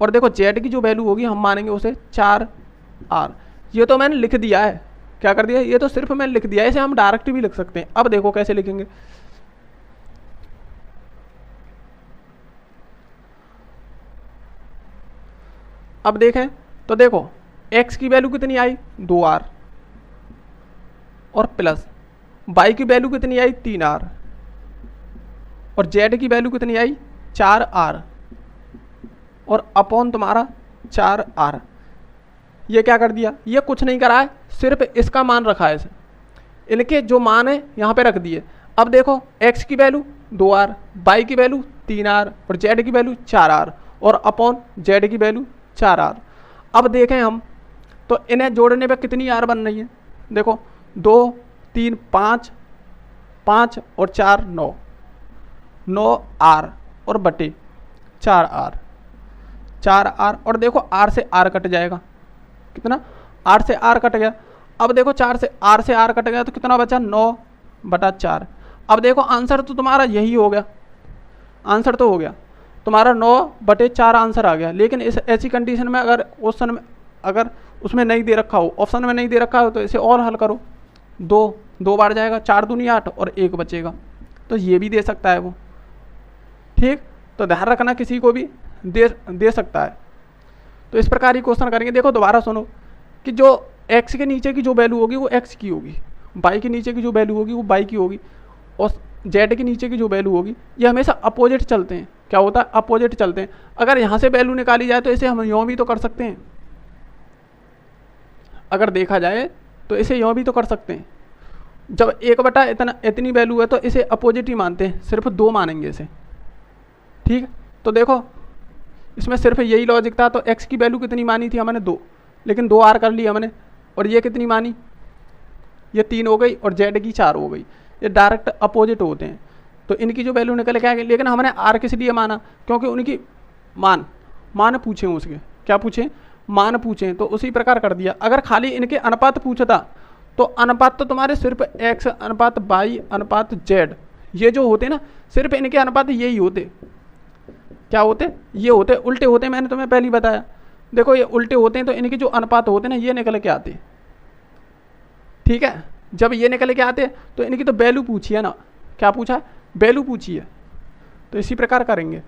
और देखो z की जो वैल्यू होगी हम मानेंगे उसे 4r। ये तो मैंने लिख दिया है, क्या कर दिया, ये तो सिर्फ मैंने लिख दिया है, इसे हम डायरेक्ट भी लिख सकते हैं। अब देखो कैसे लिखेंगे। अब देखें तो देखो x की वैल्यू कितनी आई 2r, और प्लस y की वैल्यू कितनी आई 3r, और z की वैल्यू कितनी आई 4r, और अपॉन तुम्हारा 4r। ये क्या कर दिया, ये कुछ नहीं करा है, सिर्फ इसका मान रखा है, इनके जो मान है यहाँ पे रख दिए। अब देखो x की वैल्यू 2r, y की वैल्यू 3r, और z की वैल्यू 4r, और अपॉन z की वैल्यू 4r। अब देखें हम तो इन्हें जोड़ने पे कितनी r बन रही है, देखो 2 3 5, 5 और 4 9, 9r और बटे 4r, 4r, और देखो r से r कट जाएगा, कितना r से r कट गया। अब देखो 4 से r कट गया तो कितना बचा 9/4। अब देखो आंसर तो तुम्हारा यही हो गया, आंसर तो हो गया तुम्हारा 9/4 आंसर आ गया। लेकिन इस ऐसी कंडीशन में अगर क्वेश्चन में अगर उसमें नहीं दे रखा हो, ऑप्शन में नहीं दे रखा हो, तो इसे और हल करो, 2 बार जाएगा, 4 दूनी 8 और 1 बचेगा, तो ये भी दे सकता है वो। ठीक, तो ध्यान रखना किसी को भी दे सकता है। तो इस प्रकार ही क्वेश्चन करेंगे। देखो दोबारा सुनो कि जो x के नीचे की जो वैल्यू होगी वो x की होगी, y के नीचे की जो वैल्यू होगी वो y की होगी, और z के नीचे की जो वैल्यू होगी, ये हमेशा अपोजिट चलते हैं। क्या होता है, अपोजिट चलते हैं। अगर यहाँ से वैल्यू निकाली जाए तो इसे हम यूँ भी तो कर सकते हैं, अगर देखा जाए तो इसे यूँ भी तो कर सकते हैं। जब 1/, इतनी वैल्यू है तो इसे अपोजिट ही मानते हैं, सिर्फ 2 मानेंगे इसे। ठीक, तो देखो इसमें सिर्फ यही लॉजिक था। तो x की वैल्यू कितनी मानी थी हमने 2, लेकिन 2r कर ली हमने, और ये कितनी मानी, ये 3 हो गई, और z की 4 हो गई। ये डायरेक्ट अपोजिट होते हैं, तो इनकी जो वैल्यू निकल के आ गई। लेकिन हमने r किस लिए माना, क्योंकि उनकी मान पूछे उसके, क्या पूछे, मान पूछे, तो उसी प्रकार कर दिया। अगर खाली इनके अनुपात पूछता तो अनुपात तो तुम्हारे सिर्फ x अनुपात y अनुपात z, ये जो होते ना सिर्फ इनके अनुपात यही होते। क्या होते, ये होते, उल्टे होते, मैंने तुम्हें पहले ही बताया। देखो ये उल्टे होते हैं तो इनके जो अनुपात होते हैं ना ये निकल के आते। ठीक है, जब ये निकल के आते तो इनकी तो वैल्यू पूछी है ना, क्या पूछा है, वैल्यू पूछी है। तो इसी प्रकार करेंगे,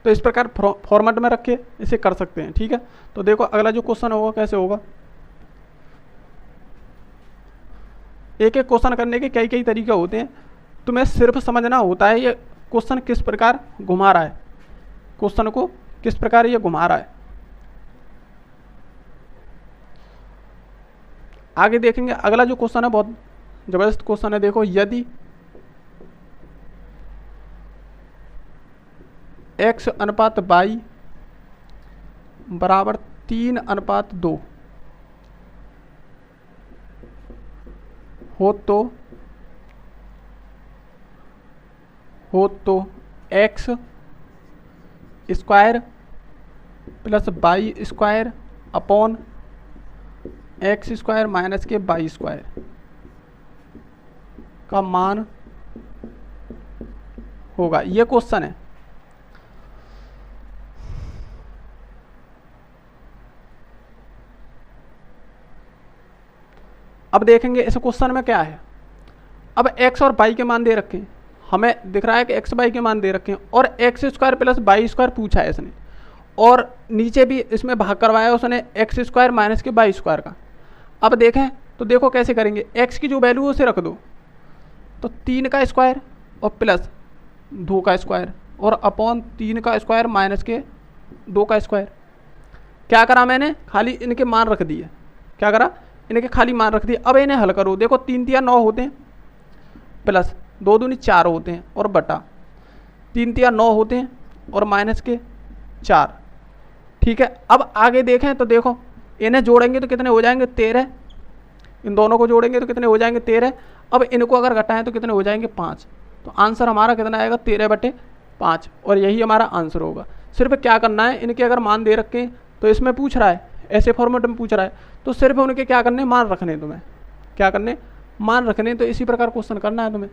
तो इस प्रकार फॉर्मेट में रख के इसे कर सकते हैं। ठीक है, तो देखो अगला जो क्वेश्चन होगा कैसे होगा। एक एक क्वेश्चन करने के कई तरीके होते हैं, तुम्हें सिर्फ समझना होता है ये क्वेश्चन किस प्रकार घुमा रहा है, क्वेश्चन को किस प्रकार ये घुमा रहा है। आगे देखेंगे अगला जो क्वेश्चन है, बहुत जबरदस्त क्वेश्चन है। देखो यदि x अनुपात y बराबर 3:2 हो तो x square plus y square upon x square minus के y स्क्वायर का मान होगा। ये क्वेश्चन है। अब देखेंगे इस क्वेश्चन में क्या है। अब x और y के मान दे रखे हैं, हमें दिख रहा है कि x y के मान दे रखे हैं, और x square plus y square पूछा है इसने, और नीचे भी इसमें भाग करवाया उसने x स्क्वायर माइनस के y स्क्वायर का। अब देखें तो देखो कैसे करेंगे, x की जो वैल्यू है उसे रख दो, तो 3 का स्क्वायर और प्लस 2 का स्क्वायर और अपॉन 3 का स्क्वायर माइनस के 2 का स्क्वायर। क्या करा मैंने, खाली इनके मान रख दिए। क्या करा, इनके खाली मान रख दिए। अब इन्हें हल करो। देखो 3 तिया 9 होते हैं, प्लस 2 दूनी 4 होते हैं, और बटा 3 तिया 9 होते हैं, और माइनस के 4। ठीक है, अब आगे देखें तो देखो इन्हें जोड़ेंगे तो कितने हो जाएंगे 13, इन दोनों को जोड़ेंगे तो कितने हो जाएंगे 13। अब इनको अगर घटाएं तो कितने हो जाएंगे 5। तो आंसर हमारा कितना आएगा 13/5, और यही हमारा आंसर होगा। सिर्फ क्या करना है, इनके अगर मान दे रखे हैं तो इसमें पूछ रहा है ऐसे फॉर्मेट में पूछ रहा है तो सिर्फ उनके क्या करने, मान रखने हैं तुम्हें, क्या करने, मान रखने। तो इसी प्रकार क्वेश्चन करना है तुम्हें।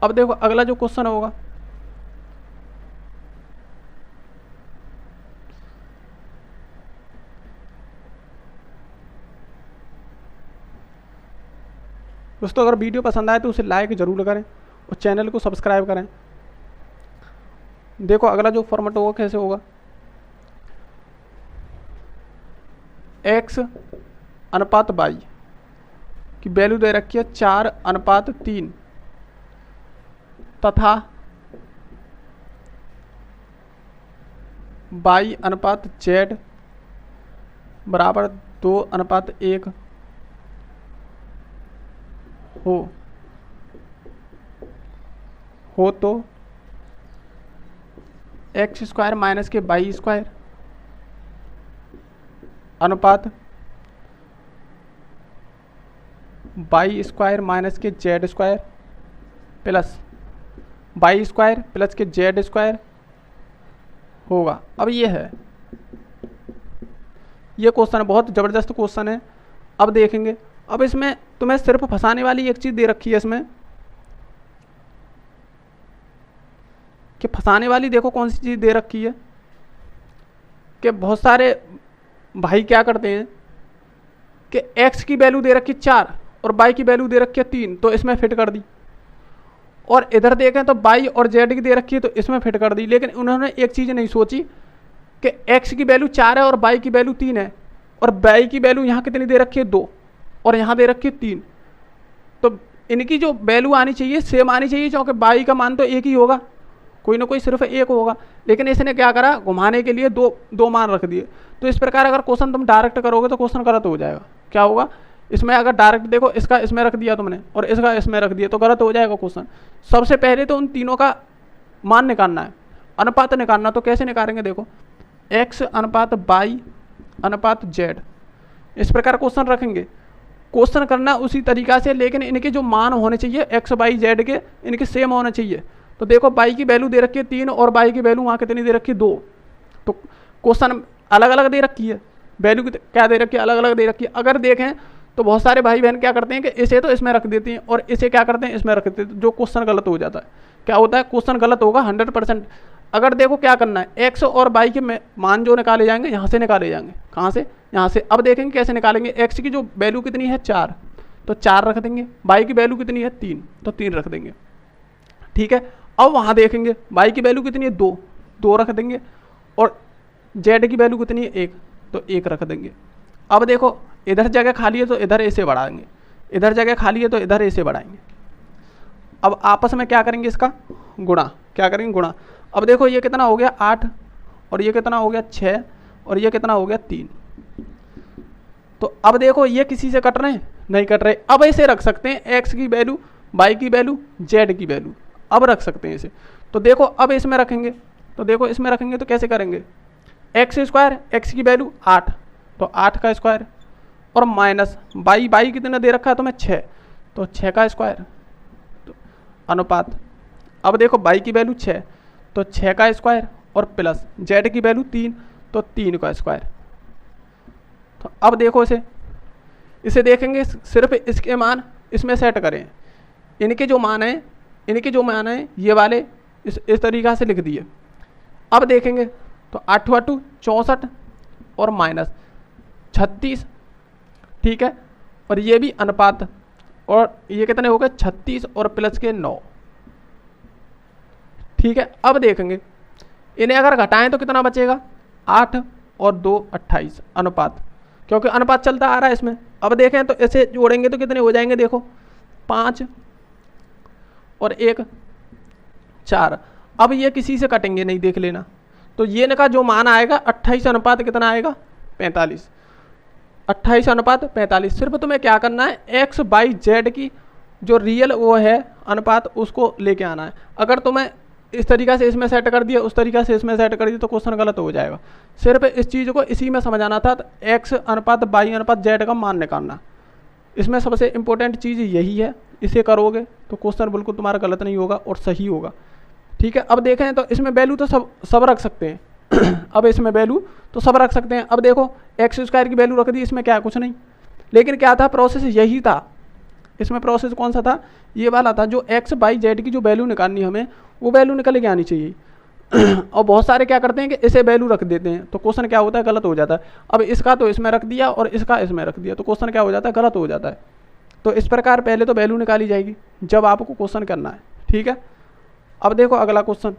अब देखो अगला जो क्वेश्चन होगा, दोस्तों अगर वीडियो पसंद आए तो उसे लाइक जरूर करें और चैनल को सब्सक्राइब करें। देखो अगला जो फॉर्मेट होगा कैसे होगा, x अनुपात y की वैल्यू दे रखी है 4:3 तथा y अनुपात z बराबर 2:1 हो तो x square minus k y square अनुपात y square minus k z square plus y square plus k z square होगा। अब ये है, ये क्वेश्चन बहुत ज़बरदस्त क्वेश्चन है। अब देखेंगे, अब इसमें तुम्हें सिर्फ फंसाने वाली एक चीज़ दे रखी है इसमें, कि फंसाने वाली देखो कौन सी चीज़ दे रखी है, कि बहुत सारे भाई क्या करते हैं कि x की वैल्यू दे रखी 4 और y की वैल्यू दे रखी है 3, तो इसमें फिट कर दी। और इधर देखें तो y और z की दे रखी है तो इसमें फिट कर दी। लेकिन उन्होंने एक चीज़ नहीं सोची कि x की वैल्यू 4 है और y की वैल्यू 3 है, और y की वैल्यू यहाँ कितनी दे रखी है 2 और यहाँ दे रखी है 3। तो इनकी जो वैल्यू आनी चाहिए सेम आनी चाहिए, क्योंकि y का मान तो एक ही होगा, कोई ना कोई सिर्फ एक होगा। लेकिन इसने क्या करा, घुमाने के लिए दो मान रख दिए। तो इस प्रकार अगर क्वेश्चन तुम डायरेक्ट करोगे तो क्वेश्चन गलत हो जाएगा। क्या होगा, इसमें अगर डायरेक्ट देखो, इसका इसमें रख दिया तुमने और इसका इसमें रख दिया तो गलत हो जाएगा क्वेश्चन। सबसे पहले तो उन तीनों का मान निकालना है, अनुपात निकालना। तो कैसे निकालेंगे, देखो x अनुपात y अनुपात z, इस प्रकार क्वेश्चन रखेंगे। क्वेश्चन करना उसी तरीका से, लेकिन इनके जो मान होने चाहिए x y z के, इनके सेम होने चाहिए। तो देखो y की वैल्यू दे रखी है 3 और y की वैल्यू वहाँ कितनी दे रखी है 2, तो क्वेश्चन अलग अलग दे रखी है, वैल्यू क्या दे रखी है, अलग अलग दे रखी है। अगर देखें तो बहुत सारे भाई बहन क्या करते हैं कि इसे तो इसमें रख देते हैं और इसे क्या करते हैं इसमें रख देते हैं, जो क्वेश्चन गलत हो जाता है। क्या होता है, क्वेश्चन गलत होगा 100%। अगर देखो क्या करना है, x और y के मान जो निकाले जाएंगे यहाँ से निकाले जाएंगे, कहाँ से, यहाँ से। अब देखेंगे कैसे निकालेंगे, x की जो वैल्यू कितनी है 4 तो 4 रख देंगे, y की वैल्यू कितनी है 3 तो 3 रख देंगे, ठीक है। अब वहाँ देखेंगे y की वैल्यू कितनी है 2 रख देंगे, और z की वैल्यू कितनी है 1 तो 1 रख देंगे। अब देखो इधर जगह खाली है तो इधर ऐसे बढ़ाएंगे, इधर जगह खाली है तो इधर ऐसे बढ़ाएंगे। अब आपस में क्या करेंगे, इसका गुणा, क्या करेंगे गुणा। अब देखो ये कितना हो गया 8 और ये कितना हो गया 6 और ये कितना हो गया 3। तो अब देखो ये किसी से कट रहे हैं, नहीं कट रहे। अब ऐसे रख सकते हैं x की वैल्यू, y की वैल्यू, z की वैल्यू, अब रख सकते हैं इसे। तो देखो अब इसमें रखेंगे, तो देखो इसमें रखेंगे तो कैसे करेंगे, एक्स स्क्वायर, एक्स की वैल्यू 8 तो 8 का स्क्वायर, और माइनस y कितना दे रखा है तुम्हें 6 तो 6 का स्क्वायर, तो अनुपात। अब देखो y की वैल्यू 6 तो 6 का स्क्वायर, और प्लस z की वैल्यू 3 तो 3 का स्क्वायर। तो अब देखो इसे देखेंगे, सिर्फ इसके मान इसमें सेट करें, इनके जो मान है ये वाले इस तरीक़ा से लिख दिए। अब देखेंगे तो 8 8 64 और माइनस 36, ठीक है। और ये भी अनुपात, और ये कितने हो गए 36 और प्लस के 9, ठीक है। अब देखेंगे इन्हें अगर घटाएं तो कितना बचेगा, 8 और 2 28 अनुपात, क्योंकि अनुपात चलता आ रहा है इसमें। अब देखें तो ऐसे जोड़ेंगे तो कितने हो जाएंगे, देखो 5 और 1 4। अब ये किसी से कटेंगे नहीं, देख लेना। तो ये का जो मान आएगा 28 अनुपात कितना आएगा 45, 28 अनुपात 45। सिर्फ तुम्हें क्या करना है, एक्स बाई जेड की जो रियल वो है अनुपात उसको लेके आना है। अगर तुम्हें इस तरीक़ा से इसमें सेट कर दिया, उस तरीक़ा से इसमें सेट कर दिया तो क्वेश्चन गलत हो जाएगा। सिर्फ इस चीज़ को इसी में समझाना था, तो एक्स अनुपात बाई अनुपात जेड का मान निकालना। इसमें सबसे इंपॉर्टेंट चीज़ यही है, इसे करोगे तो क्वेश्चन बिल्कुल तुम्हारा गलत नहीं होगा और सही होगा, ठीक है। अब देखें तो इसमें वैल्यू तो सब रख सकते हैं, अब इसमें वैल्यू तो सब रख सकते हैं। अब देखो एक्स स्क्वायर की वैल्यू रख दी, इसमें क्या है, कुछ नहीं। लेकिन क्या था, प्रोसेस यही था। इसमें प्रोसेस कौन सा था, ये वाला था, जो एक्स बाई जेड की जो वैल्यू निकालनी हमें, वो वैल्यू निकल के आनी चाहिए। और बहुत सारे क्या करते हैं कि इसे वैल्यू रख देते हैं, तो क्वेश्चन क्या होता है, गलत हो जाता है। अब इसका तो इसमें रख दिया और इसका इसमें रख दिया, तो क्वेश्चन क्या हो जाता है, गलत हो जाता है। तो इस प्रकार पहले तो वैल्यू निकाली जाएगी जब आपको क्वेश्चन करना है, ठीक है। अब देखो अगला क्वेश्चन,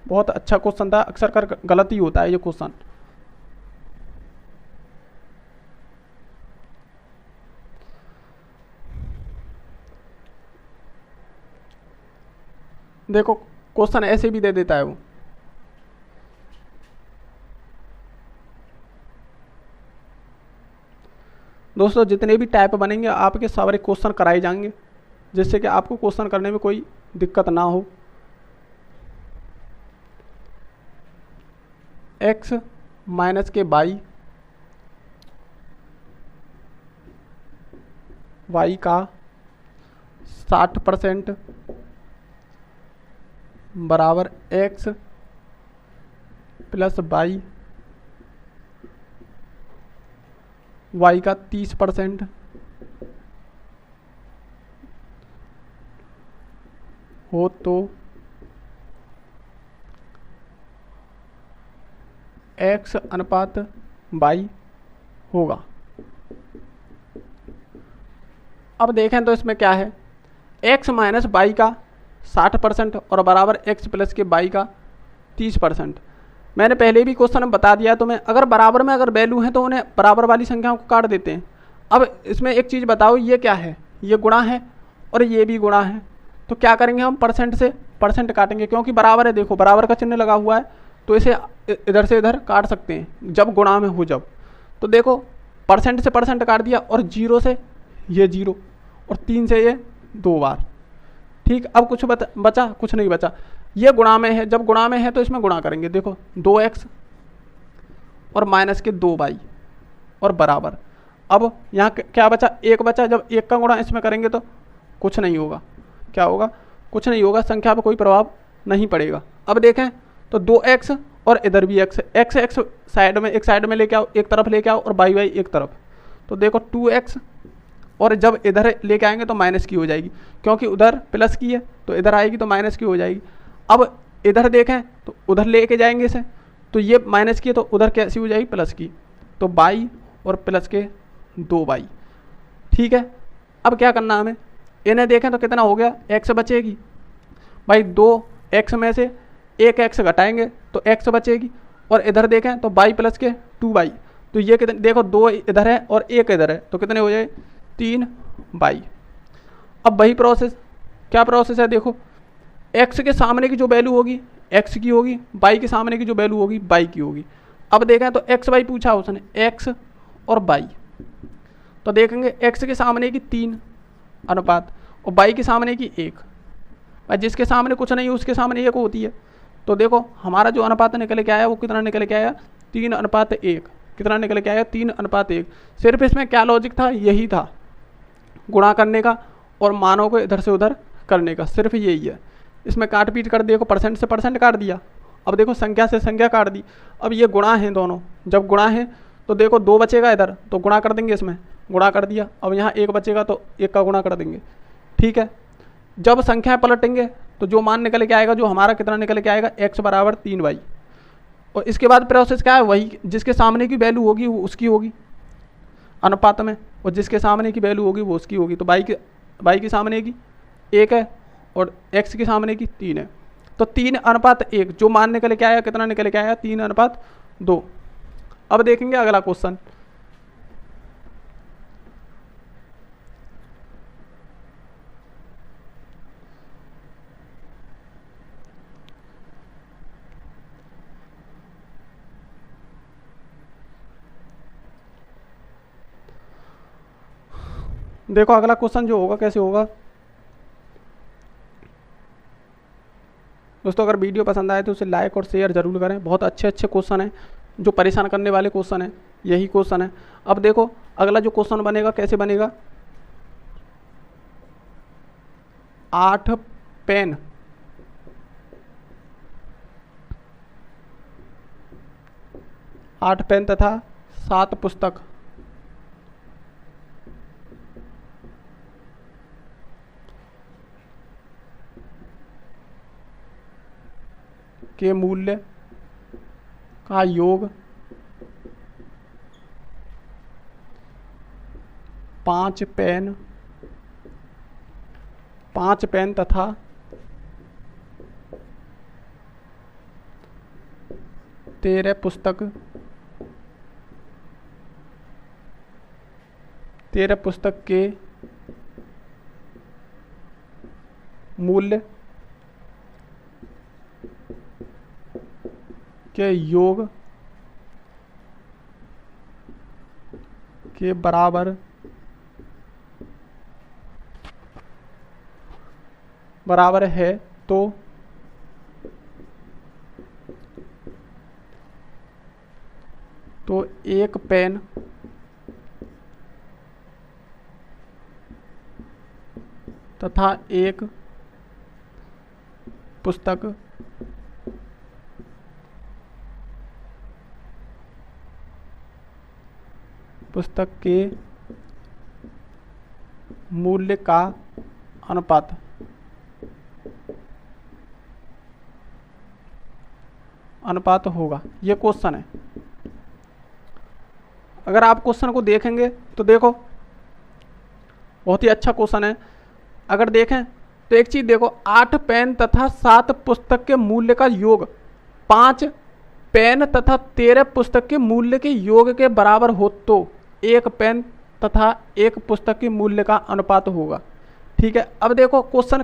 बहुत अच्छा क्वेश्चन था, अक्सर कर गलत ही होता है ये क्वेश्चन। देखो क्वेश्चन ऐसे भी दे देता है वो। दोस्तों जितने भी टाइप बनेंगे आपके सारे क्वेश्चन कराए जाएंगे, जिससे कि आपको क्वेश्चन करने में कोई दिक्कत ना हो। एक्स माइनस के बाई, वाई का 60% बराबर एक्स प्लस बाई, वाई का 30% हो तो एक्स अनुपात बाई होगा। अब देखें तो इसमें क्या है, एक्स माइनस बाई का 60% और बराबर एक्स प्लस के बाई का 30%। मैंने पहले भी क्वेश्चन में बता दिया तुम्हें, अगर बराबर में अगर वैल्यू है तो उन्हें बराबर वाली संख्याओं को काट देते हैं। अब इसमें एक चीज़ बताओ, ये क्या है, ये गुणा है और ये भी गुणा है, तो क्या करेंगे हम, परसेंट से परसेंट काटेंगे, क्योंकि बराबर है। देखो बराबर का चिन्ह लगा हुआ है, तो इसे इधर से इधर काट सकते हैं जब गुणा में हो जब। तो देखो परसेंट से परसेंट काट दिया, और 0 से ये 0 और 3 से ये 2 बार, ठीक। अब कुछ बचा, कुछ नहीं बचा। ये गुणा में है, जब गुणा में है तो इसमें गुणा करेंगे। देखो 2x और माइनस के 2y और बराबर। अब यहाँ क्या बचा, 1 बचा। जब 1 का गुणा इसमें करेंगे तो कुछ नहीं होगा, क्या होगा, कुछ नहीं होगा, संख्या पर कोई प्रभाव नहीं पड़ेगा। अब देखें तो 2x और इधर भी x, x साइड में, एक साइड में लेके आओ, एक तरफ लेके आओ, और y एक तरफ। तो देखो 2x, और जब इधर लेके आएंगे तो माइनस की हो जाएगी, क्योंकि उधर प्लस की है तो इधर आएगी तो माइनस की हो जाएगी। अब इधर देखें तो उधर लेके जाएंगे इसे, तो ये माइनस की है तो उधर कैसी हो जाएगी, प्लस की। तो बाई और प्लस के 2y, ठीक है। अब क्या करना हमें, इन्हें देखें तो कितना हो गया, x बचेगी भाई, 2x में से 1 x घटाएंगे तो x बचेगी, और इधर देखें तो y प्लस के 2y, तो ये कितने, देखो 2 इधर है और 1 इधर है, तो कितने हो जाए, 3y। अब वही प्रोसेस, क्या प्रोसेस है, देखो x के सामने की जो वैल्यू होगी x की होगी, y के सामने की जो वैल्यू होगी y की होगी। अब देखें तो x y पूछा उसने, x और y, तो देखेंगे x के सामने की 3 अनुपात और y के सामने की 1, और जिसके सामने कुछ नहीं उसके सामने 1 होती है। तो देखो हमारा जो अनुपात निकल के आया वो कितना निकल के आया, 3:1। कितना निकल के आया, 3:1। सिर्फ इसमें क्या लॉजिक था, यही था, गुणा करने का और मानों को इधर से उधर करने का, सिर्फ यही है। इसमें काट पीट कर देखो, परसेंट से परसेंट काट दिया, अब देखो संख्या से संख्या काट दी। अब ये गुणा है दोनों, जब गुणा है तो देखो 2 बचेगा इधर, तो गुणा कर देंगे, इसमें गुणा कर दिया। अब यहाँ 1 बचेगा तो 1 का गुणा कर देंगे, ठीक है। जब संख्या पलटेंगे तो जो मान निकल के आएगा, जो हमारा कितना निकल के आएगा, x बराबर 3y। और इसके बाद प्रोसेस क्या है, वही जिसके सामने की वैल्यू होगी वो उसकी होगी अनुपात में, और जिसके सामने की वैल्यू होगी वो उसकी होगी। तो y के सामने की 1 है और x के सामने की 3 है, तो 3:1। जो मान निकल के आया, कितना निकल के आया, 3:2। अब देखेंगे अगला क्वेश्चन, देखो अगला क्वेश्चन जो होगा कैसे होगा। दोस्तों अगर वीडियो पसंद आए तो उसे लाइक और शेयर जरूर करें, बहुत अच्छे अच्छे क्वेश्चन हैं, जो परेशान करने वाले क्वेश्चन है, यही क्वेश्चन है। अब देखो अगला जो क्वेश्चन बनेगा कैसे बनेगा, 8 पेन तथा 7 पुस्तक के मूल्य का योग 5 पेन तथा 13 पुस्तक के मूल्य के योग के बराबर है तो 1 पेन तथा 1 पुस्तक के मूल्य का अनुपात होगा। ये क्वेश्चन है। अगर आप क्वेश्चन को देखेंगे तो देखो बहुत ही अच्छा क्वेश्चन है। अगर देखें तो एक चीज देखो, 8 पेन तथा 7 पुस्तक के मूल्य का योग 5 पेन तथा 13 पुस्तक के मूल्य के योग के बराबर हो तो 1 पेन तथा 1 पुस्तक के मूल्य का अनुपात होगा। ठीक है, अब देखो क्वेश्चन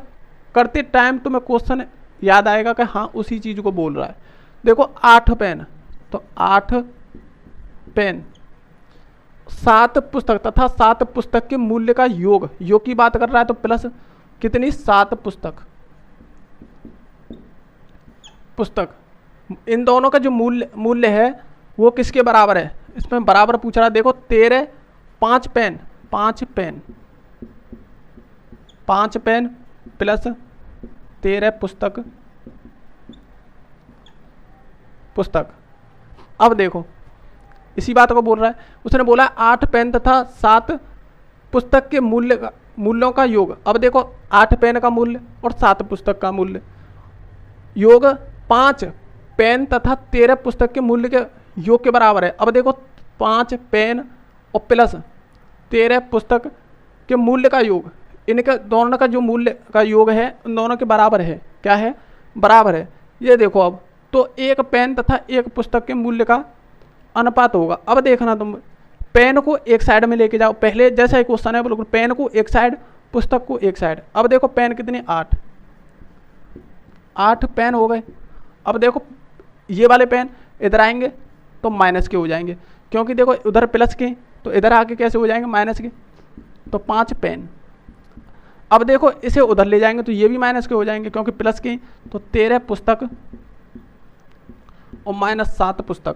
करते टाइम तुम्हें क्वेश्चन याद आएगा कि हाँ उसी चीज को बोल रहा है। देखो 8 पेन, तो 8 पेन 7 पुस्तक तथा 7 पुस्तक के मूल्य का योग की बात कर रहा है, तो प्लस कितनी 7 पुस्तक इन दोनों का जो मूल्य है वो किसके बराबर है, इसमें बराबर पूछ रहा है। देखो 13 5 पेन प्लस 13 पुस्तक। अब देखो इसी बात को बोल रहा है, उसने बोला 8 पेन तथा 7 पुस्तक के मूल्यों का योग। अब देखो 8 पेन का मूल्य और 7 पुस्तक का मूल्य योग 5 पेन तथा 13 पुस्तक के मूल्य के योग के बराबर है। अब देखो 5 पेन और प्लस 13 पुस्तक के मूल्य का योग, इनके दोनों का जो मूल्य का योग है उन दोनों के बराबर है। क्या है, बराबर है। ये देखो अब तो 1 पेन तथा 1 पुस्तक के मूल्य का अनुपात होगा। अब देखना तुम पेन को एक साइड में लेके जाओ, पहले जैसा ही क्वेश्चन है बिल्कुल, पेन को एक साइड पुस्तक को एक साइड। अब देखो पेन कितने 8 पेन हो गए। अब देखो ये वाले पेन इधर आएंगे तो माइनस के हो जाएंगे, क्योंकि देखो उधर प्लस के तो इधर आके कैसे हो जाएंगे माइनस के, तो 5 पेन। अब देखो इसे उधर ले जाएंगे तो ये भी माइनस के हो जाएंगे क्योंकि प्लस के, तो 13 पुस्तक और माइनस 7 पुस्तक,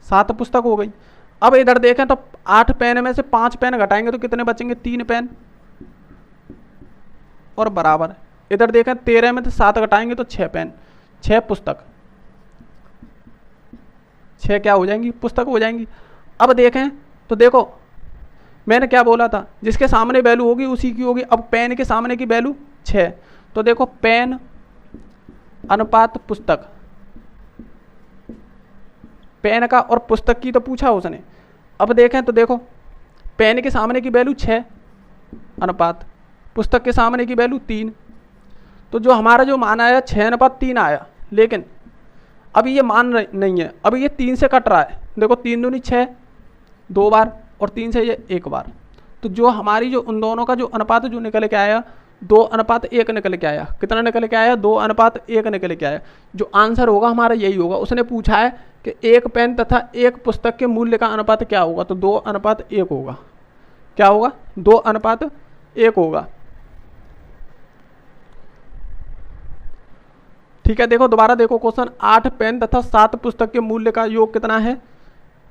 7 पुस्तक हो गई। अब इधर देखें तो 8 पेन में से 5 पेन घटाएंगे तो कितने बचेंगे, 3 पेन और बराबर। इधर देखें 13 में से 7 घटाएंगे तो 6 पेन, 6 पुस्तक, 6 क्या हो जाएंगी, पुस्तक हो जाएंगी। अब देखें तो देखो मैंने क्या बोला था, जिसके सामने वैल्यू होगी उसी की होगी। अब पेन के सामने की वैल्यू 6, तो देखो पेन अनुपात पुस्तक, पेन का और पुस्तक की तो पूछा उसने। अब देखें तो देखो पेन के सामने की वैल्यू 6 अनुपात पुस्तक के सामने की वैल्यू 3, तो जो हमारा जो मान आया 6:3 आया। लेकिन अभी ये मान नहीं है, अभी ये 3 से कट रहा है। देखो 3 दूनी 6 2 बार और 3 से ये 1 बार, तो जो हमारी जो उन दोनों का जो अनुपात जो निकल के आया 2:1 निकल के आया। कितना निकल के आया, 2:1 निकल के आया। जो आंसर होगा हमारा यही होगा। उसने पूछा है कि 1 पेन तथा 1 पुस्तक के मूल्य का अनुपात क्या होगा, तो 2:1 होगा। क्या होगा, 2:1 होगा। ठीक है, देखो दोबारा देखो क्वेश्चन, 8 पेन तथा 7 पुस्तक के मूल्य का योग कितना है।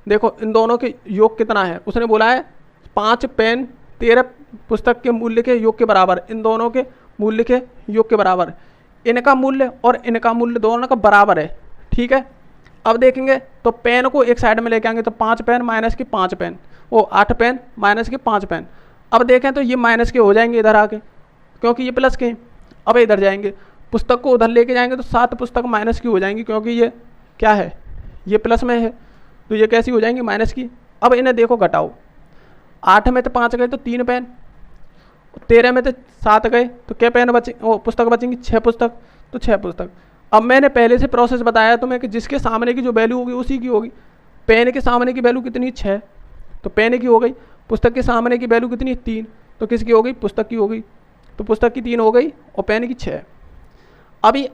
देखो इन दोनों के योग कितना है, उसने बोला है 5 पेन 13 पुस्तक के मूल्य के योग के बराबर, इन दोनों के मूल्य के योग के बराबर, इनका मूल्य और इनका मूल्य दोनों का बराबर है। ठीक है, अब देखेंगे तो पेन को एक साइड में लेके आएंगे तो 5 पेन माइनस के 5 पेन, वो 8 पेन माइनस के 5 पेन। अब देखें तो ये माइनस के हो जाएंगे इधर आके, क्योंकि ये प्लस के हैं। अब इधर जाएंगे, पुस्तक को उधर लेके जाएंगे तो 7 पुस्तक माइनस की हो जाएंगी, क्योंकि ये क्या है, ये प्लस में है, तो ये कैसी हो जाएंगी, माइनस की। अब इन्हें देखो घटाओ, 8 में तो 5 गए तो 3 पेन, 13 में तो 7 गए तो क्या पेन बचे, वो पुस्तक बचेंगी 6 पुस्तक, तो 6 पुस्तक। अब मैंने पहले से प्रोसेस बताया तुम्हें कि जिसके सामने की जो वैल्यू होगी उसी की होगी। पेन के सामने की वैल्यू कितनी, 6, तो पेन की हो गई। पुस्तक के सामने की वैल्यू कितनी, 3, तो किसकी हो गई, पुस्तक की हो गई। तो पुस्तक की 3 हो गई और पेन की 6। अभी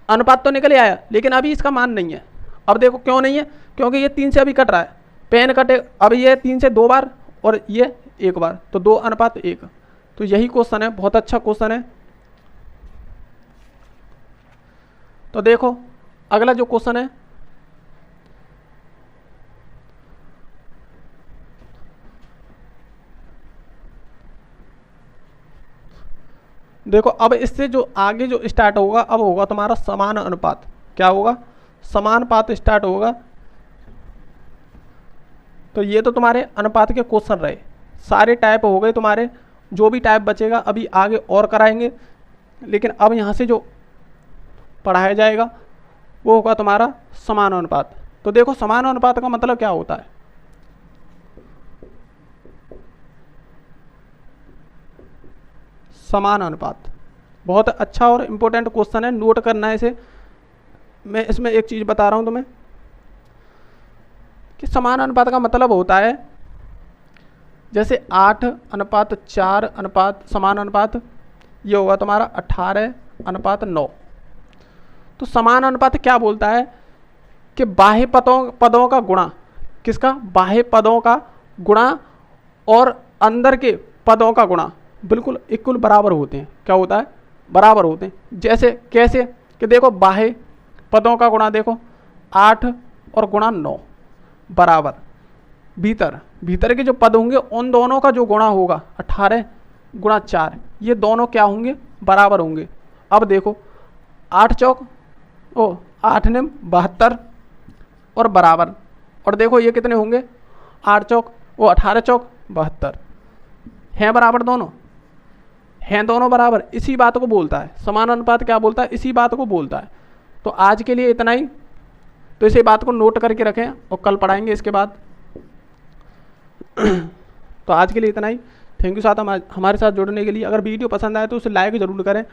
अनुपात तो निकल आया, लेकिन अभी इसका मान नहीं है। अब देखो क्यों नहीं है, क्योंकि ये 3 से अभी कट रहा है, पेन कटे, अब ये 3 से 2 बार और ये 1 बार, तो 2:1। तो यही क्वेश्चन है, बहुत अच्छा क्वेश्चन है। तो देखो अगला जो क्वेश्चन है, देखो अब इससे जो आगे जो स्टार्ट होगा, अब होगा तुम्हारा समान अनुपात। क्या होगा, समानुपात स्टार्ट होगा। तो ये तो तुम्हारे अनुपात के क्वेश्चन रहे, सारे टाइप हो गए तुम्हारे, जो भी टाइप बचेगा अभी आगे और कराएंगे। लेकिन अब यहाँ से जो पढ़ाया जाएगा वो होगा तुम्हारा समानुपात। तो देखो समानुपात का मतलब क्या होता है, समान अनुपात बहुत अच्छा और इम्पोर्टेंट क्वेश्चन है, नोट करना है इसे। मैं इसमें एक चीज़ बता रहा हूँ तुम्हें कि समान अनुपात का मतलब होता है जैसे 8:4 अनुपात समान अनुपात, ये होगा तुम्हारा 18:9। तो समान अनुपात क्या बोलता है कि बाह्य पदों का गुणा, किसका, बाह्य पदों का गुणा और अंदर के पदों का गुणा बिल्कुल इक्वल बराबर होते हैं। क्या होता है, बराबर होते हैं। जैसे कैसे कि देखो बाह्य पदों का गुणा देखो 8 और गुणा 9 बराबर, भीतर के जो पद होंगे उन दोनों का जो गुणा होगा 18 गुणा 4, ये दोनों क्या होंगे, बराबर होंगे। अब देखो 8 चौक 8 ने 72 और बराबर, और देखो ये कितने होंगे, 8 चौक 18 चौक 72, हैं बराबर, दोनों हैं, दोनों बराबर। इसी बात को बोलता है समान अनुपात, क्या बोलता है, इसी बात को बोलता है। तो आज के लिए इतना ही, तो इसी बात को नोट करके रखें और कल पढ़ाएंगे इसके बाद। तो आज के लिए इतना ही, थैंक यू साथ हमारे साथ जुड़ने के लिए। अगर वीडियो पसंद आए तो उसे लाइक ज़रूर करें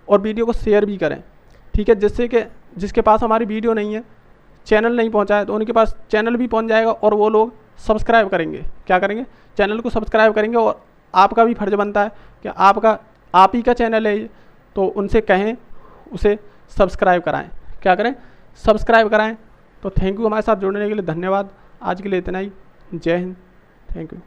और वीडियो को शेयर भी करें, ठीक है, जिससे कि जिसके पास हमारी वीडियो नहीं है, चैनल नहीं पहुंचा है, तो उनके पास चैनल भी पहुंच जाएगा और वो लोग सब्सक्राइब करेंगे। क्या करेंगे, चैनल को सब्सक्राइब करेंगे। और आपका भी फर्ज बनता है कि आप ही का चैनल है, तो उनसे कहें उसे सब्सक्राइब कराएं। क्या करें, सब्सक्राइब कराएं। तो थैंक यू हमारे साथ जुड़ने के लिए, धन्यवाद। आज के लिए इतना ही, जय हिंद, थैंक यू।